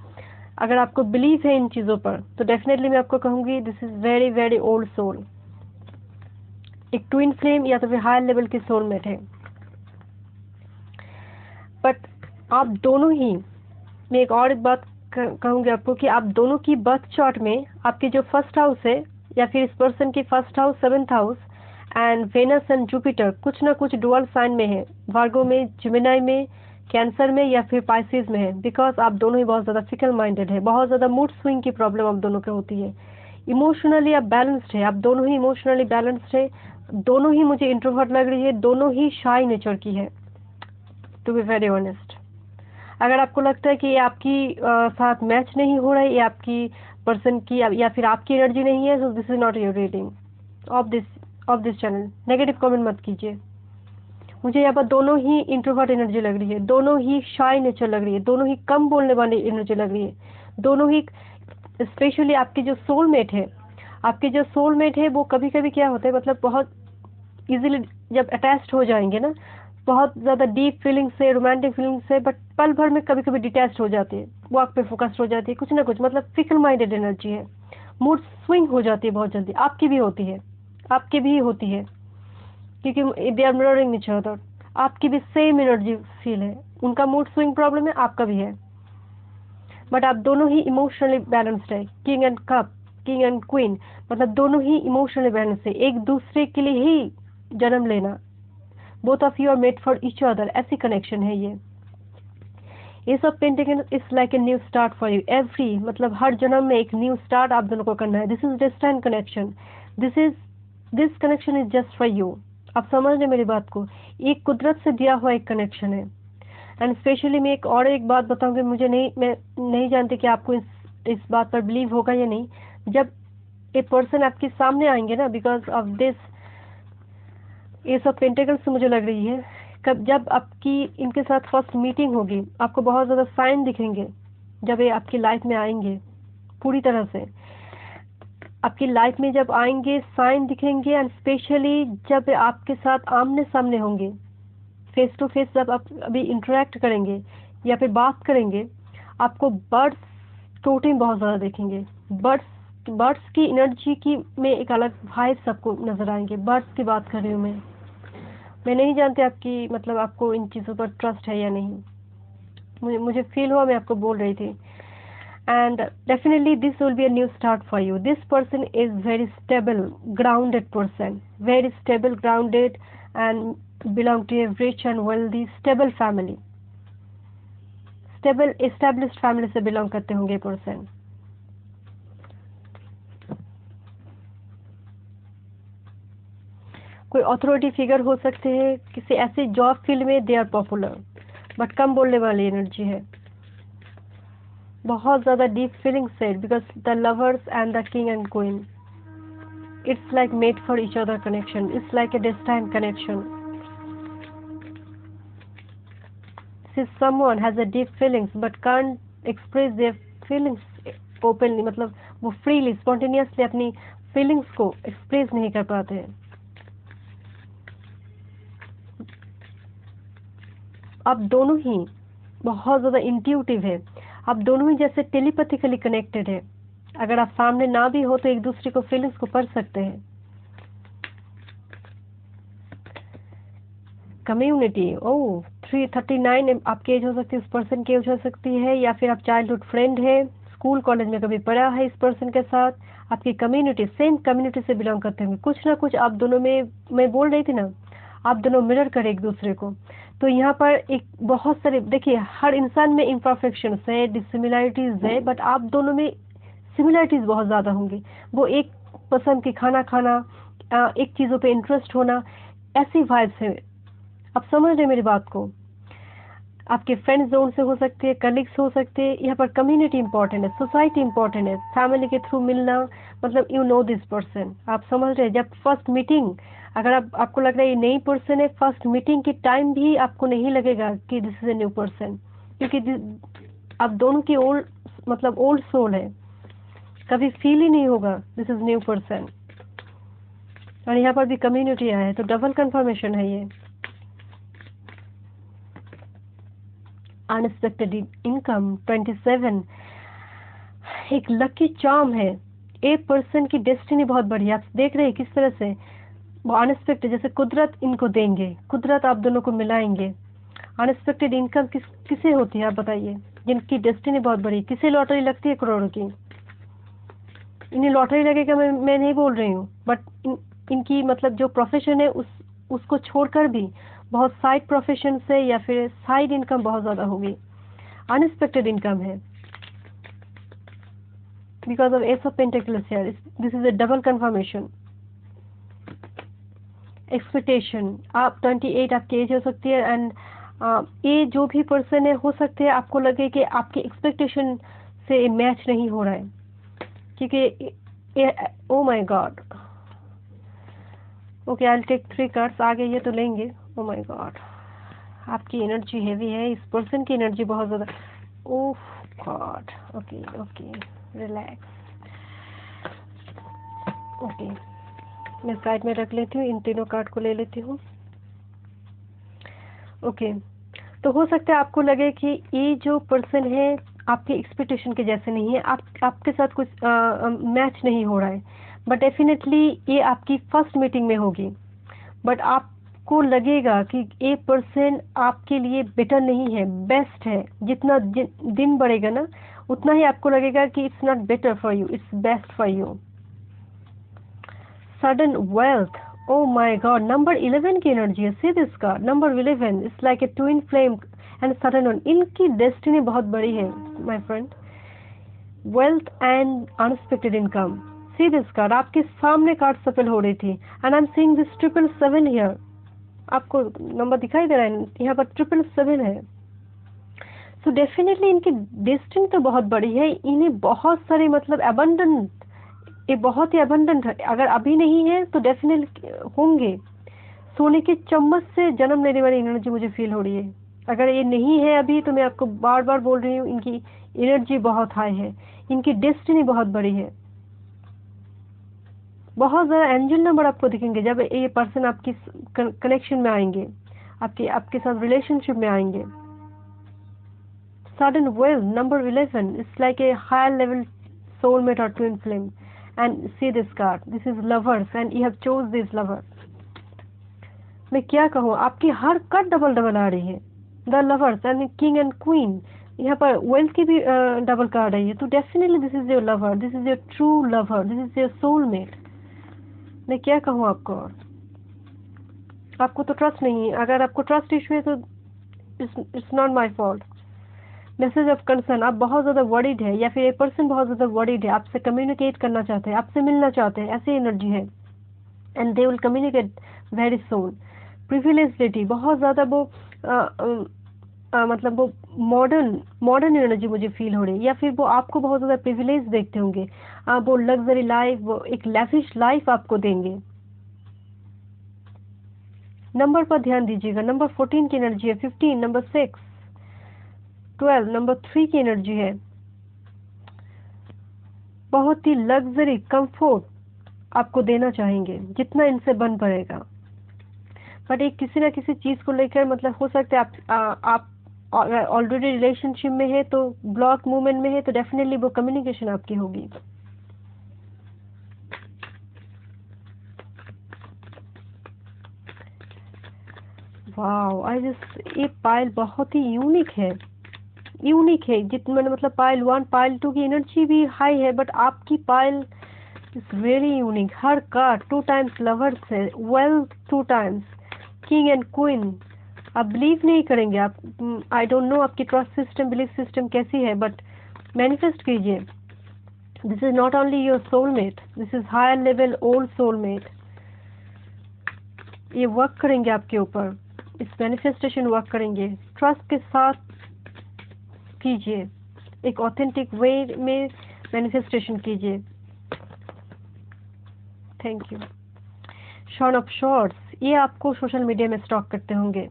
अगर आपको बिलीव है इन चीज़ों पर तो डेफिनेटली मैं आपको कहूँगी this is very very old soul. एक ट्विन फ्लेम या तो फिर हायर लेवल की सोलमेट है। बट आप दोनों ही, मैं एक और बात कहूँगी आपको कि आप दोनों की बर्थ चार्ट में आपकी जो फर्स्ट हाउस है या फिर इस पर्सन की first house, seventh house and Venus and Jupiter कुछ ना कुछ डुअल साइन में है, वर्गो में, जेमिनी में, कैंसर में या फिर पाइसेस में है। बिकॉज आप दोनों ही बहुत ज़्यादा फिकल माइंडेड है, बहुत ज़्यादा मूड स्विंग की प्रॉब्लम आप दोनों को होती है। इमोशनली आप बैलेंस्ड है, आप दोनों ही इमोशनली बैलेंस्ड है, दोनों ही मुझे इंट्रोवर्ट लग रही है, दोनों ही शाई नेचर की है, टू बी वेरी ऑनेस्ट। अगर आपको लगता है कि ये आपकी साथ मैच नहीं हो रहा है, ये आपकी पर्सन की या फिर आपकी एनर्जी नहीं है, so this is not your reading of this channel. Negative comment मत कीजिए। मुझे यहाँ पर दोनों ही इंट्रोवर्ट एनर्जी लग रही है, दोनों ही शाई नेचर लग रही है, दोनों ही कम बोलने वाली एनर्जी लग रही है, दोनों ही। स्पेशली आपकी जो सोलमेट है, आपकी जो सोलमेट है वो कभी कभी क्या होता है, मतलब बहुत इजीली जब अटैच्ड हो जाएंगे ना, बहुत ज़्यादा डीप फीलिंग से, रोमांटिक फीलिंग से, बट पल भर में कभी कभी डिटैच्ड हो जाती है, वर्क पे फोकस्ड हो जाती है, कुछ ना कुछ, मतलब फिकल माइंडेड एनर्जी है, मूड स्विंग हो जाती है बहुत जल्दी। आपकी भी होती है, आपकी भी होती है, क्योंकि they are mirroring each other. आपकी भी सेम एनर्जी फील है, उनका मूड स्विंग प्रॉब्लम है, आपका भी है, बट आप दोनों ही इमोशनली बैलेंस्ड है। King and cup, king and queen, मतलब दोनों ही इमोशनली बैलेंस है, एक दूसरे के लिए ही जन्म लेना, both of you are made for each other, ऐसी कनेक्शन है ये। Ace of pentacles is like a new start for you every, मतलब हर जन्म में एक न्यू स्टार्ट आप दोनों को करना है। This is destined connection, this connection is just for you. आप समझ रहे मेरी बात को? एक कुदरत से दिया हुआ एक कनेक्शन है। एंड स्पेशली मैं एक बात बताऊंगी, मैं नहीं जानती कि आपको इस बात पर बिलीव होगा या नहीं। जब एक पर्सन आपके सामने आएंगे ना, because of this S of pentacles से मुझे लग रही है, जब आपकी इनके साथ फर्स्ट मीटिंग होगी, आपको बहुत ज़्यादा साइन दिखेंगे जब ये आपकी लाइफ में आएंगे। पूरी तरह से आपकी लाइफ में जब आएंगे साइन दिखेंगे, एंड स्पेशली जब आपके साथ आमने सामने होंगे, फेस टू फेस जब आप अभी इंटरेक्ट करेंगे या फिर बात करेंगे, आपको बर्ड्स टोटेम बहुत ज़्यादा देखेंगे। बर्ड्स की एनर्जी की में एक अलग वाइब सबको नज़र आएंगे। बर्ड्स की बात कर रही हूँ मैं नहीं जानती आपकी, मतलब आपको इन चीज़ों पर ट्रस्ट है या नहीं, मुझे फील हुआ, मैं आपको बोल रही थी। And definitely this will be a new start for you. This person is very stable grounded person, very stable grounded and belong to a rich and wealthy stable family, stable established family से belong करते होंगे person. कोई authority figure हो सकते हैं, किसी ऐसे job field में दे आर पॉपुलर, बट कम बोलने वाली एनर्जी है, बहुत ज़्यादा deep feeling said, because the lovers and the king and queen, it's like made for each other connection, it's like A destined connection. If someone has a deep feelings but can't express their feelings openly, मतलब वो freely spontaneously अपनी feelings को express नहीं कर पाते हैं। आप दोनों ही बहुत ज़्यादा इंट्यूटिव है, आप दोनों ही जैसे टेलीपैथिकली कनेक्टेड है। अगर आप सामने ना भी हो तो एक दूसरे को फीलिंग्स को पढ़ सकते हैं। कम्युनिटी, ओह 339 आपकी एज हो सकती है, उस पर्सन की एज हो सकती है, या फिर आप चाइल्डहुड फ्रेंड है, स्कूल कॉलेज में कभी पढ़ा है इस पर्सन के साथ, आपकी कम्युनिटी सेम कम्युनिटी से बिलोंग करते होंगे। कुछ ना कुछ आप दोनों में, मैं बोल रही थी ना, आप दोनों मिरर करें एक दूसरे को। तो यहाँ पर एक बहुत सारे, देखिए हर इंसान में इम्परफेक्शंस है, डिसिमिलरिटीज है, बट आप दोनों में सिमिलरिटीज बहुत ज़्यादा होंगी। वो एक पसंद की खाना खाना, एक चीज़ों पे इंटरेस्ट होना, ऐसी वाइब्स है। आप समझ रहे हैं मेरी बात को? आपके फ्रेंड जोन से हो सकते हैं, कलीग्स हो सकते हैं, यहाँ पर कम्युनिटी इंपॉर्टेंट है, सोसाइटी इंपॉर्टेंट है, फैमिली के थ्रू मिलना, मतलब यू नो दिस पर्सन। आप समझ रहे हैं? जब फर्स्ट मीटिंग, अगर आपको लग रहा है ये नई पर्सन है, फर्स्ट मीटिंग के टाइम भी आपको नहीं लगेगा कि this is a new person, क्योंकि आप दोनों की ओल्ड, मतलब ओल्ड सोल है, कभी फील ही नहीं होगा दिस इज न्यू पर्सन। और यहाँ पर भी कम्युनिटी आया है, तो डबल कंफर्मेशन है ये। अनएक्सपेक्टेड इनकम 27, एक लकी चार्म है। एक पर्सन की डेस्टिनी बहुत बड़ी है। आप देख रहे हैं किस तरह से वो अनएक्सपेक्टेड, जैसे कुदरत इनको देंगे, कुदरत आप दोनों को मिलाएंगे। अनएक्सपेक्टेड इनकम किसे होती है आप बताइए, जिनकी डेस्टिनी बहुत बड़ी। किसे लॉटरी लगती है करोड़ों की? इन्हें लॉटरी लगेगा, मैं नहीं बोल रही हूँ, बट इनकी मतलब जो प्रोफेशन है उसको छोड़कर भी बहुत साइड प्रोफेशन से या फिर साइड इनकम बहुत ज़्यादा होगी। अनएक्सपेक्टेड इनकम है because of S of pentacles here, this is a double confirmation. Expectation, आप 28 आपकी एज हो सकती है, एंड ये जो भी पर्सन है, हो सकते हैं आपको लगे कि आपकी एक्सपेक्टेशन से मैच नहीं हो रहा है, क्योंकि oh my god, okay I will take 3 cards. आगे ये तो लेंगे। ओ माय गॉड, आपकी एनर्जी हैवी है, इस पर्सन की एनर्जी बहुत ज़्यादा। Oh god, okay okay relax. Okay मैं साइड में रख लेती हूँ, इन तीनों कार्ड को ले लेती हूँ। ओके तो हो सकता है आपको लगे कि ये जो पर्सन है आपके एक्सपेक्टेशन के जैसे नहीं है, आपके साथ कुछ मैच नहीं हो रहा है, बट डेफिनेटली ये आपकी फर्स्ट मीटिंग में होगी। बट आपको लगेगा कि ये पर्सन आपके लिए बेटर नहीं है, बेस्ट है। जितना दिन बढ़ेगा ना, उतना ही आपको लगेगा कि it's not better for you, it's best for you. Sudden wealth, O my God, number 11 की एनर्जी है। सी this card, number 11 it's like A twin flame and sudden one. इनकी डेस्टिनी बहुत बड़ी है my friend. Wealth and unexpected income. C this card, आपके सामने card सफल हो रही थी, and I am seeing this 777 here. आपको नंबर दिखाई दे रहा है, यहाँ पर 777 है। सो डेफिनेटली इनकी डेस्टिनी तो बहुत बड़ी है। इन्हें बहुत सारे मतलब अबंडेंट, ये बहुत ही अबंडेंट है। अगर अभी नहीं है तो डेफिनेटली होंगे। सोने के चम्मच से जन्म लेने वाली एनर्जी मुझे फील हो रही है। अगर ये नहीं है अभी तो मैं आपको बार बार बोल रही हूँ, इनकी एनर्जी बहुत हाई है, इनकी डेस्टिनी बहुत बड़ी है। बहुत ज़्यादा एंजल नंबर आपको दिखेंगे जब ये पर्सन आपकी कनेक्शन में आएंगे, आपके साथ रिलेशनशिप में आएंगे। Sudden well, number 11 it's like a higher level soulmate or twin flame. And see this card, this is lovers and you have chose this lover. मैं क्या कहूँ, आपकी हर कार्ड डबल डबल आ रही है। The lovers and king and queen, यहाँ पर wealth की भी डबल कार्ड आई है। तो definitely this is your lover, this is your true lover, this is your soulmate. मैं क्या कहूँ आपको, आपको तो ट्रस्ट नहीं है। अगर आपको ट्रस्ट इशू है तो it's not my fault. Message of concern, आप बहुत ज़्यादा वरीड है, या फिर एक पर्सन बहुत ज़्यादा वरीड है, आपसे कम्युनिकेट करना चाहते हैं, आपसे मिलना चाहते हैं, ऐसी एनर्जी है। And they will communicate very soon. प्रिविलेजिटी, बहुत ज़्यादा वो मतलब वो मॉडर्न एनर्जी मुझे फील हो रही है, या फिर वो आपको बहुत ज़्यादा प्रिविलेज देखते होंगे। वो लग्जरी लाइफ, वो एक लैविश लाइफ आपको देंगे। नंबर पर ध्यान दीजिएगा, नंबर 14 की एनर्जी है, 15, नंबर 6, 12, नंबर 3 की एनर्जी है। बहुत ही लग्जरी कंफर्ट आपको देना चाहेंगे जितना इनसे बन पड़ेगा। बट एक किसी ना किसी चीज़ को लेकर, मतलब हो सकता है आप ऑलरेडी रिलेशनशिप में है तो ब्लॉक मूवमेंट में है, तो डेफिनेटली वो कम्युनिकेशन आपकी होगी। वाओ, आई जस्ट, ये पाइल बहुत ही यूनिक है जितना मतलब पाइल 1 पाइल 2 की एनर्जी भी हाई है, बट आपकी पाइल इज वेरी यूनिक। हर कार्ड 2 टाइम्स लवर्स है, wealth 2 times, king and queen, आप बिलीव नहीं करेंगे, आप आई डोंट नो आपकी ट्रस्ट सिस्टम बिलीफ सिस्टम कैसी है, बट मैनिफेस्ट कीजिए। This is not only your soulmate, this is higher level old soulmate. ये वर्क करेंगे आपके ऊपर, इस मैनिफेस्टेशन वर्क करेंगे। ट्रस्ट के साथ कीजिए, एक ऑथेंटिक वे में मैनिफेस्टेशन कीजिए। Thank you. Shawn of shorts, ये आपको सोशल मीडिया में स्टॉक करते होंगे।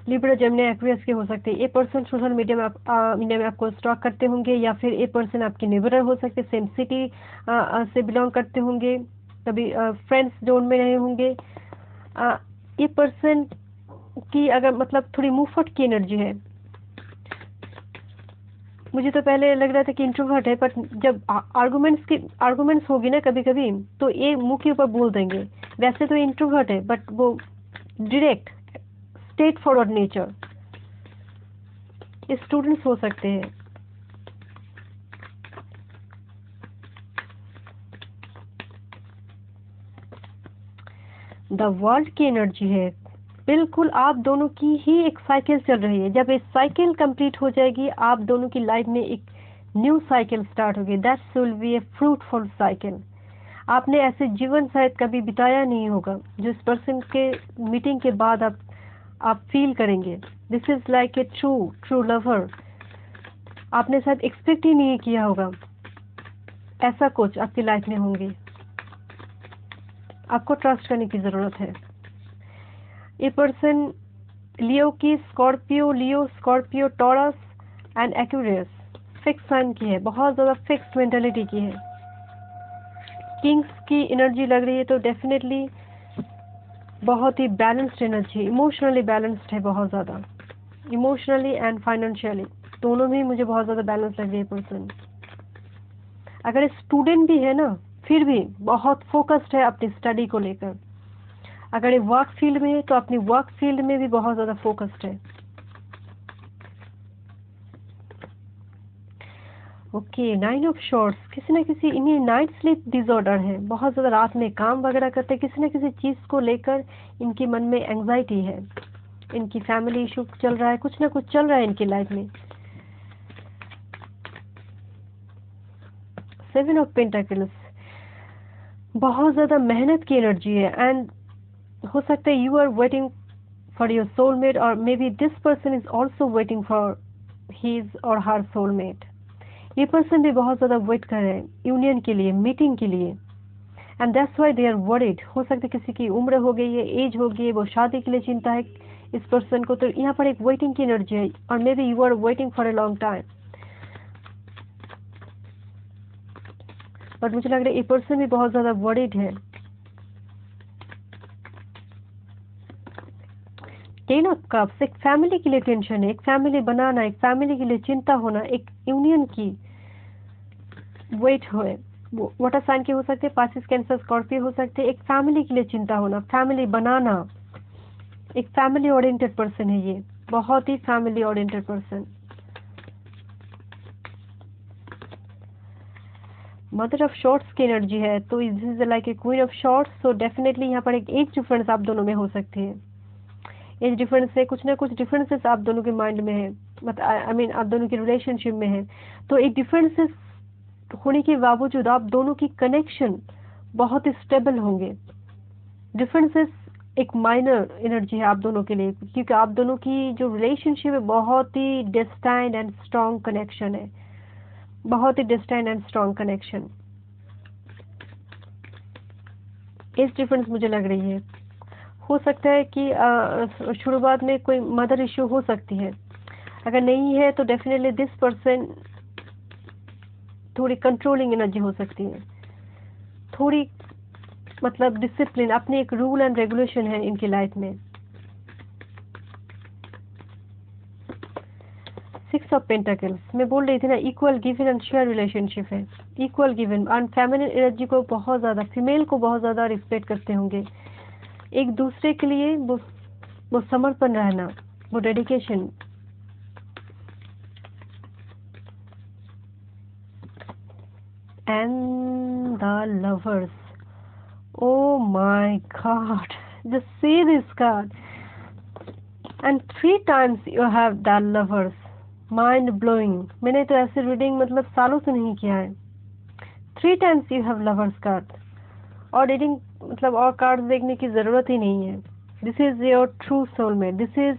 लिब्रा जेमिनी एक्वेरियस के हो सकते हैं। ये पर्सन सोशल मीडिया में इंडिया में आपको स्टॉक करते होंगे, या फिर ये पर्सन आपके नेबरर हो सकते, सेम सिटी से बिलोंग करते होंगे, कभी फ्रेंड्स जोन में रहे होंगे। ये पर्सन की अगर मतलब थोड़ी मुफ्त की एनर्जी है। मुझे तो पहले लग रहा था कि इंट्रोवर्ट है, बट जब आर्गुमेंट्स होगी ना कभी कभी, तो ये मुंह के ऊपर बोल देंगे। वैसे तो इंट्रोवर्ट है, बट वो direct straight forward nature. Students हो सकते हैं। द वर्ल्ड की एनर्जी है, बिल्कुल आप दोनों की ही एक साइकिल चल रही है। जब ये साइकिल कंप्लीट हो जाएगी, आप दोनों की लाइफ में एक न्यू साइकिल स्टार्ट होगी। That's will be A fruitful cycle. आपने ऐसे जीवन शायद कभी बिताया नहीं होगा, जो इस पर्सन के मीटिंग के बाद आप फील करेंगे। This is like A true lover. आपने शायद एक्सपेक्ट ही नहीं किया होगा ऐसा कुछ आपकी लाइफ में होंगे। आपको ट्रस्ट करने की जरूरत है। ये person Leo Scorpio Taurus and Aquarius fix sign की है, बहुत ज्यादा फिक्स मेंटालिटी की है। किंग्स की एनर्जी लग रही है, तो डेफिनेटली बहुत ही बैलेंस्ड एनर्जी, इमोशनली बैलेंस्ड है, बहुत ज्यादा इमोशनली एंड फाइनेंशियली दोनों में मुझे बहुत ज्यादा बैलेंस लग रही है पर्सन। अगर स्टूडेंट भी है ना, फिर भी बहुत फोकस्ड है अपनी स्टडी को लेकर। अगर ये वर्क फील्ड में है, तो अपनी वर्क फील्ड में भी बहुत ज्यादा फोकस्ड है। ओके, 9 ऑफ शॉर्ट्स, किसी न किसी इन्हें नाइट स्लीप डिसऑर्डर है, बहुत ज्यादा रात में काम वगैरह करते हैं, किसी न किसी चीज को लेकर इनके मन में एंजाइटी है। इनकी फैमिली इशू चल रहा है, कुछ ना कुछ चल रहा है इनकी लाइफ में। 7 ऑफ पेंटाकल्स, बहुत ज्यादा मेहनत की एनर्जी है, एंड हो सकता है you are waiting for your soulmate, और maybe this person is also waiting for his or her soulmate. ये पर्सन भी बहुत ज्यादा वेट कर रहे हैं यूनियन के लिए, मीटिंग के लिए, and that's why they are worried. हो सकता है किसी की उम्र हो गई है, एज हो गई है, वो शादी के लिए चिंता है इस पर्सन को, तो यहाँ पर एक वेटिंग की एनर्जी है, और maybe you are waiting for a long time. But मुझे लग रहा है ये पर्सन भी बहुत ज्यादा वरीड है। 10 ऑफ कप्स, एक फैमिली के लिए टेंशन है, एक फैमिली बनाना, एक फैमिली के लिए चिंता होना, एक यूनियन की वेट हो। वाटर साइन के हो सकते हैं, पासिस कैंसर स्कॉर्पियो हो सकते हैं। एक फैमिली के लिए चिंता होना, फैमिली बनाना, एक फैमिली ओरिएंटेड पर्सन है ये, बहुत ही family oriented person. Mother of swords की एनर्जी है, तो this is like a queen of swords. So definitely यहाँ पर एक एज डिफरेंस आप दोनों में हो सकते हैं। एज डिफरेंस है, कुछ ना कुछ डिफरेंसेस आप दोनों के माइंड में है, मतलब आई मीन आप दोनों की रिलेशनशिप में है। तो एक डिफरेंसेस होने के बावजूद आप दोनों की कनेक्शन बहुत स्टेबल होंगे। डिफरेंसेस एक माइनर एनर्जी है आप दोनों के लिए, क्योंकि आप दोनों की जो रिलेशनशिप है बहुत ही डेस्टाइन्ड एंड स्ट्रॉन्ग कनेक्शन है, बहुत ही डेस्टाइन्ड एंड स्ट्रॉन्ग कनेक्शन। इस डिफरेंस मुझे लग रही है। हो सकता है कि शुरुआत में कोई मदर इश्यू हो सकती है, अगर नहीं है तो डेफिनेटली दिस पर्सन थोड़ी कंट्रोलिंग एनर्जी हो सकती है, थोड़ी मतलब डिसिप्लिन, अपने एक रूल एंड रेगुलेशन है इनकी लाइफ में। 6 ऑफ पेंटाकल्स, मैं बोल रही थी ना, equal given and share relationship है, equal given and feminine energy को बहुत ज्यादा, फीमेल को बहुत ज्यादा रिस्पेक्ट करते होंगे। एक दूसरे के लिए वो समर्पण रहना, वो dedication. And the lovers, oh my god, just see this card. And 3 times you have the lovers, mind blowing. मैंने तो ऐसे रीडिंग मतलब सालों से नहीं किया है। 3 times you have lovers card. और रीडिंग मतलब और कार्ड देखने की जरूरत ही नहीं है। This is your true soulmate, this is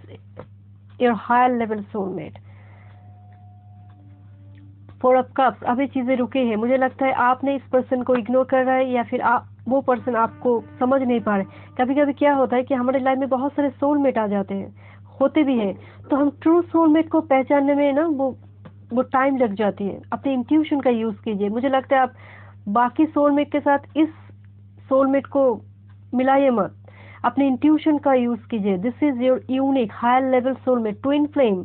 your higher level soulmate. 4 of cups, अभी चीजें रुके हैं। मुझे लगता है आपने इस पर्सन को इग्नोर कर रहा है, या फिर वो पर्सन आपको समझ नहीं पा रहे। कभी कभी क्या होता है कि हमारे लाइफ में बहुत सारे सोलमेट आ जाते हैं, होते भी हैं, तो हम ट्रू सोलमेट को पहचानने में ना वो टाइम लग जाती है। अपने इंट्यूशन का यूज कीजिए। मुझे लगता है आप बाकी सोलमेट के साथ इस सोलमेट को मिलाइए मत, अपने इंट्यूशन का यूज कीजिए। This is your unique higher level soulmate, twin flame.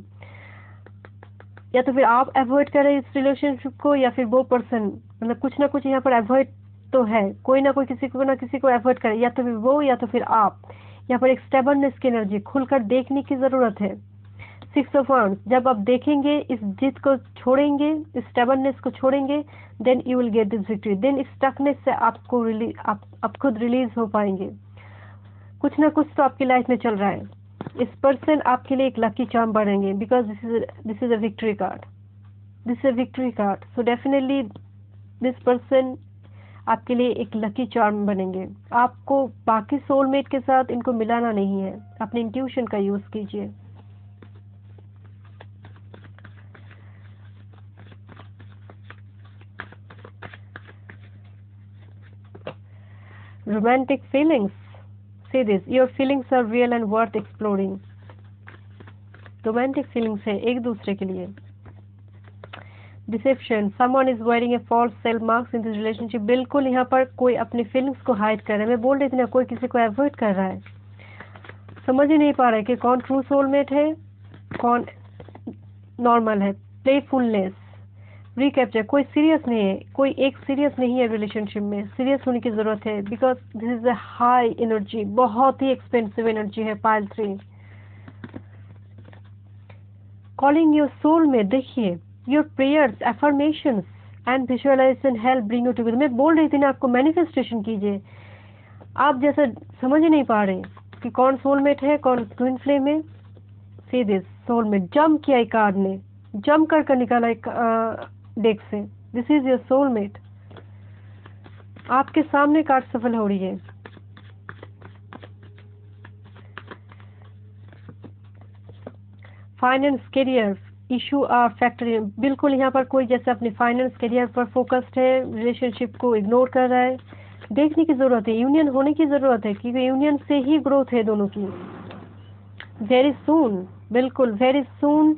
या तो फिर आप अवॉइड कर रहे हैं इस रिलेशनशिप को, या फिर वो पर्सन, मतलब कुछ ना कुछ यहाँ पर अवॉइड तो है। कोई ना कोई किसी को ना किसी को अवॉइड करे, या तो फिर वो या तो फिर आप। यहाँ पर एक स्टेबलनेस की एनर्जी, खुलकर देखने की जरूरत है। 6 of wands, जब आप देखेंगे, इस जिद को छोड़ेंगे, इस स्टेबलनेस को छोड़ेंगे, then you will get this victory. Then इस स्टकनेस से आपको आप खुद रिलीज हो पाएंगे। कुछ ना कुछ तो आपकी लाइफ में चल रहा है। इस पर्सन आपके लिए एक लकी चार्म बढ़ेंगे, because this is a victory card, this is a victory card. So definitely this person आपके लिए एक लकी चार्म बनेंगे। आपको बाकी सोलमेट के साथ इनको मिलाना नहीं है, अपने इंट्यूशन का यूज कीजिए। Romantic feelings, see this, your feelings are real and worth exploring। Romantic feelings है एक दूसरे के लिए। Deception, someone is wearing a false self marks in this relationship। बिल्कुल यहाँ पर कोई अपनी फीलिंग्स को हाइड कर रहा है। मैं बोल रही थी ना, कोई किसी को अवॉइड कर रहा है, समझ ही नहीं पा रहा है कि कौन ट्रू सोलमेट है, कौन नॉर्मल है। प्लेफुलनेस, रिकैप्चर, कोई सीरियस नहीं है, कोई एक सीरियस नहीं है रिलेशनशिप में। सीरियस होने की जरूरत है, because this is a high energy, बहुत ही एक्सपेंसिव एनर्जी है। Pile 3, calling your soulmate. देखिए, your prayers, affirmations and visualisation help bring you together. मैं बोल रही थी ना आपको, मैनिफेस्टेशन कीजिए। आप जैसे समझ ही नहीं पा रहे कि कौन सोलमेट है, कौन ट्विन फ्लेम है। सी दिस सोलमेट, जंप किया एक कार्ड ने, जंप कर निकाला एक डेक से। This is your soulmate. आपके सामने कार्ड सफल हो रही है। Finance, career issue are factor. बिल्कुल यहाँ पर कोई जैसे अपने फाइनेंस करियर पर फोकस्ड है, रिलेशनशिप को इग्नोर कर रहा है। देखने की जरूरत है, यूनियन होने की जरूरत है, क्योंकि यूनियन से ही ग्रोथ है दोनों की। वेरी सून, बिल्कुल वेरी सून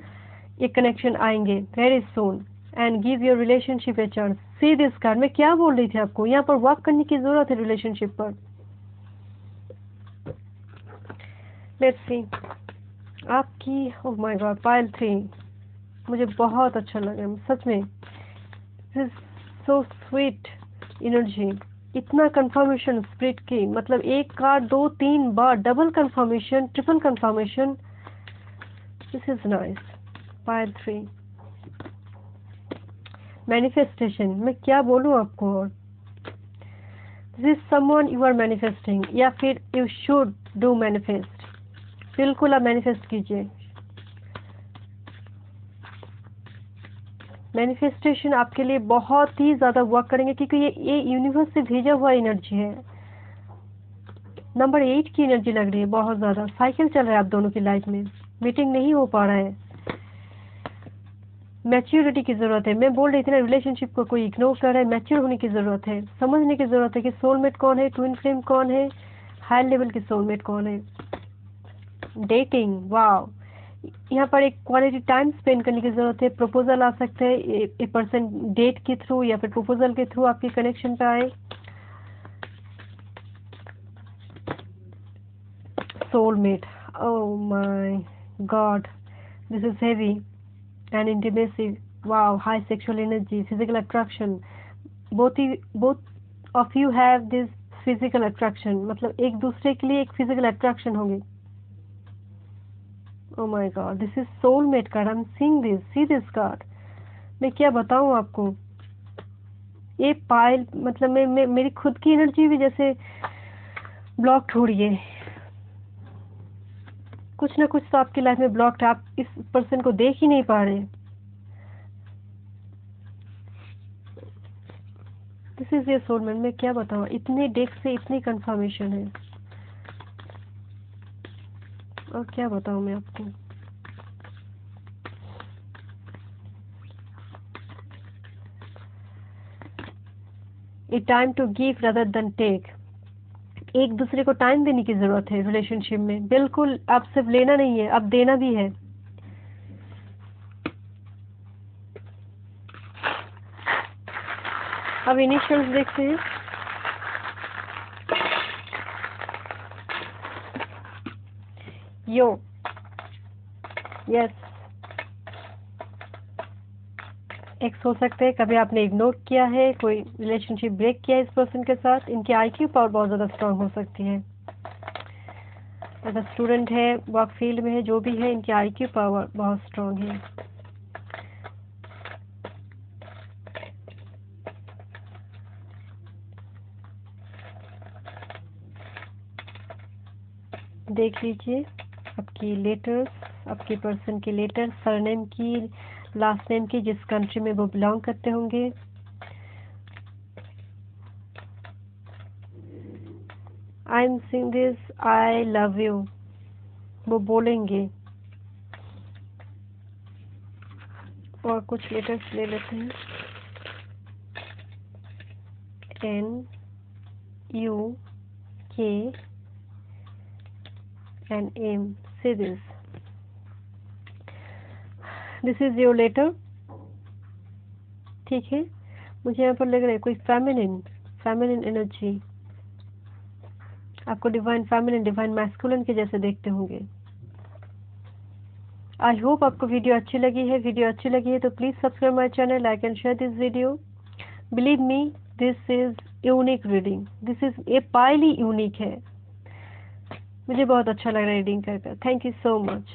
ये कनेक्शन आएंगे, very soon. And give your relationship a chance. C this card, मैं क्या बोल रही थी आपको, यहाँ पर वर्क करने की जरूरत है रिलेशनशिप पर। लेट्स सी आपकी, ओह माय गॉड, पाइल 3 मुझे बहुत अच्छा लगा सच में। This is so sweet energy. इतना कंफर्मेशन स्प्रिट की, मतलब एक कार्ड 2-3 बार double confirmation, triple confirmation. This is nice. Pile 3, manifestation, मैं क्या बोलूं आपको। और this is someone you are manifesting, या फिर यू शुड डू मैनिफेस्ट। बिल्कुल आप मैनिफेस्ट कीजिए। मैनिफेस्टेशन आपके लिए बहुत ही ज्यादा वर्क करेंगे, क्योंकि ये यूनिवर्स से भेजा हुआ एनर्जी है। नंबर 8 की एनर्जी लग रही है, बहुत ज्यादा साइकिल चल रहा है आप दोनों की लाइफ में, मीटिंग नहीं हो पा रहा है। मैच्योरिटी की जरूरत है। मैं बोल रही थी ना, रिलेशनशिप को कोई इग्नोर कर रहा है, मैच्योर होने की जरूरत है, समझने की जरूरत है कि सोलमेट कौन है, ट्विन फ्लेम कौन है, हाई लेवल की सोलमेट कौन है। डेटिंग, वाव, यहाँ पर एक क्वालिटी टाइम स्पेंड करने की जरूरत है। प्रपोजल आ सकते हैं, ए पर्सन डेट के थ्रू या फिर प्रपोजल के थ्रू आपके कनेक्शन पे आए। Soulmate, oh my God, this is heavy and intimacy. Wow, high sexual energy, physical attraction. Both of you have this physical attraction, मतलब एक दूसरे के लिए एक फिजिकल अट्रैक्शन होगी। Oh my God, this is soulmate card. I'm seeing this. See this card. मैं क्या बताऊं आपको। ये पाइल, मतलब मैं मेरी खुद की एनर्जी भी जैसे ब्लॉक हो रही है। कुछ ना कुछ तो आपकी लाइफ में ब्लॉक्ड है, आप इस पर्सन को देख ही नहीं पा रहे। This is your soulmate. मैं क्या बताऊँ, इतने डेक से इतनी कंफर्मेशन है, और क्या बताऊँ मैं आपको। A time to give rather than take. एक दूसरे को टाइम देने की जरूरत है रिलेशनशिप में, बिल्कुल। आप सिर्फ लेना नहीं है, अब देना भी है। अब इनिशियल्स देखते हैं। यो, यस। एक्स हो सकते हैं, कभी आपने इग्नोर किया है, कोई रिलेशनशिप ब्रेक किया है इस पर्सन के साथ। इनकी आईक्यू पावर बहुत ज़्यादा स्ट्रांग हो सकती है। अगर स्टूडेंट है, वर्क फील्ड में है, जो भी है, इनकी आईक्यू पावर बहुत स्ट्रांग है। देख लीजिए आपकी लेटर्स, आपके पर्सन के लेटर्स, सरनेम की, लास्ट नेम की, जिस कंट्री में वो बिलोंग करते होंगे। आई am seeing this, I love you, वो बोलेंगे। और कुछ लेटर्स ले लेते हैं। NUK and M. Say this. This is your letter. ठीक है, मुझे यहाँ पर लग रहा है कोई फेमिनिन एनर्जी, आपको डिवाइन फेमिनिन, डिवाइन मैस्कुलिन के जैसे देखते होंगे। आई होप आपको वीडियो अच्छी लगी है। वीडियो अच्छी लगी है तो please subscribe my channel, like and share this video. Believe me, this is unique reading, this is a pile unique है। मुझे बहुत अच्छा लग रहा है रीडिंग कर। Thank you so much.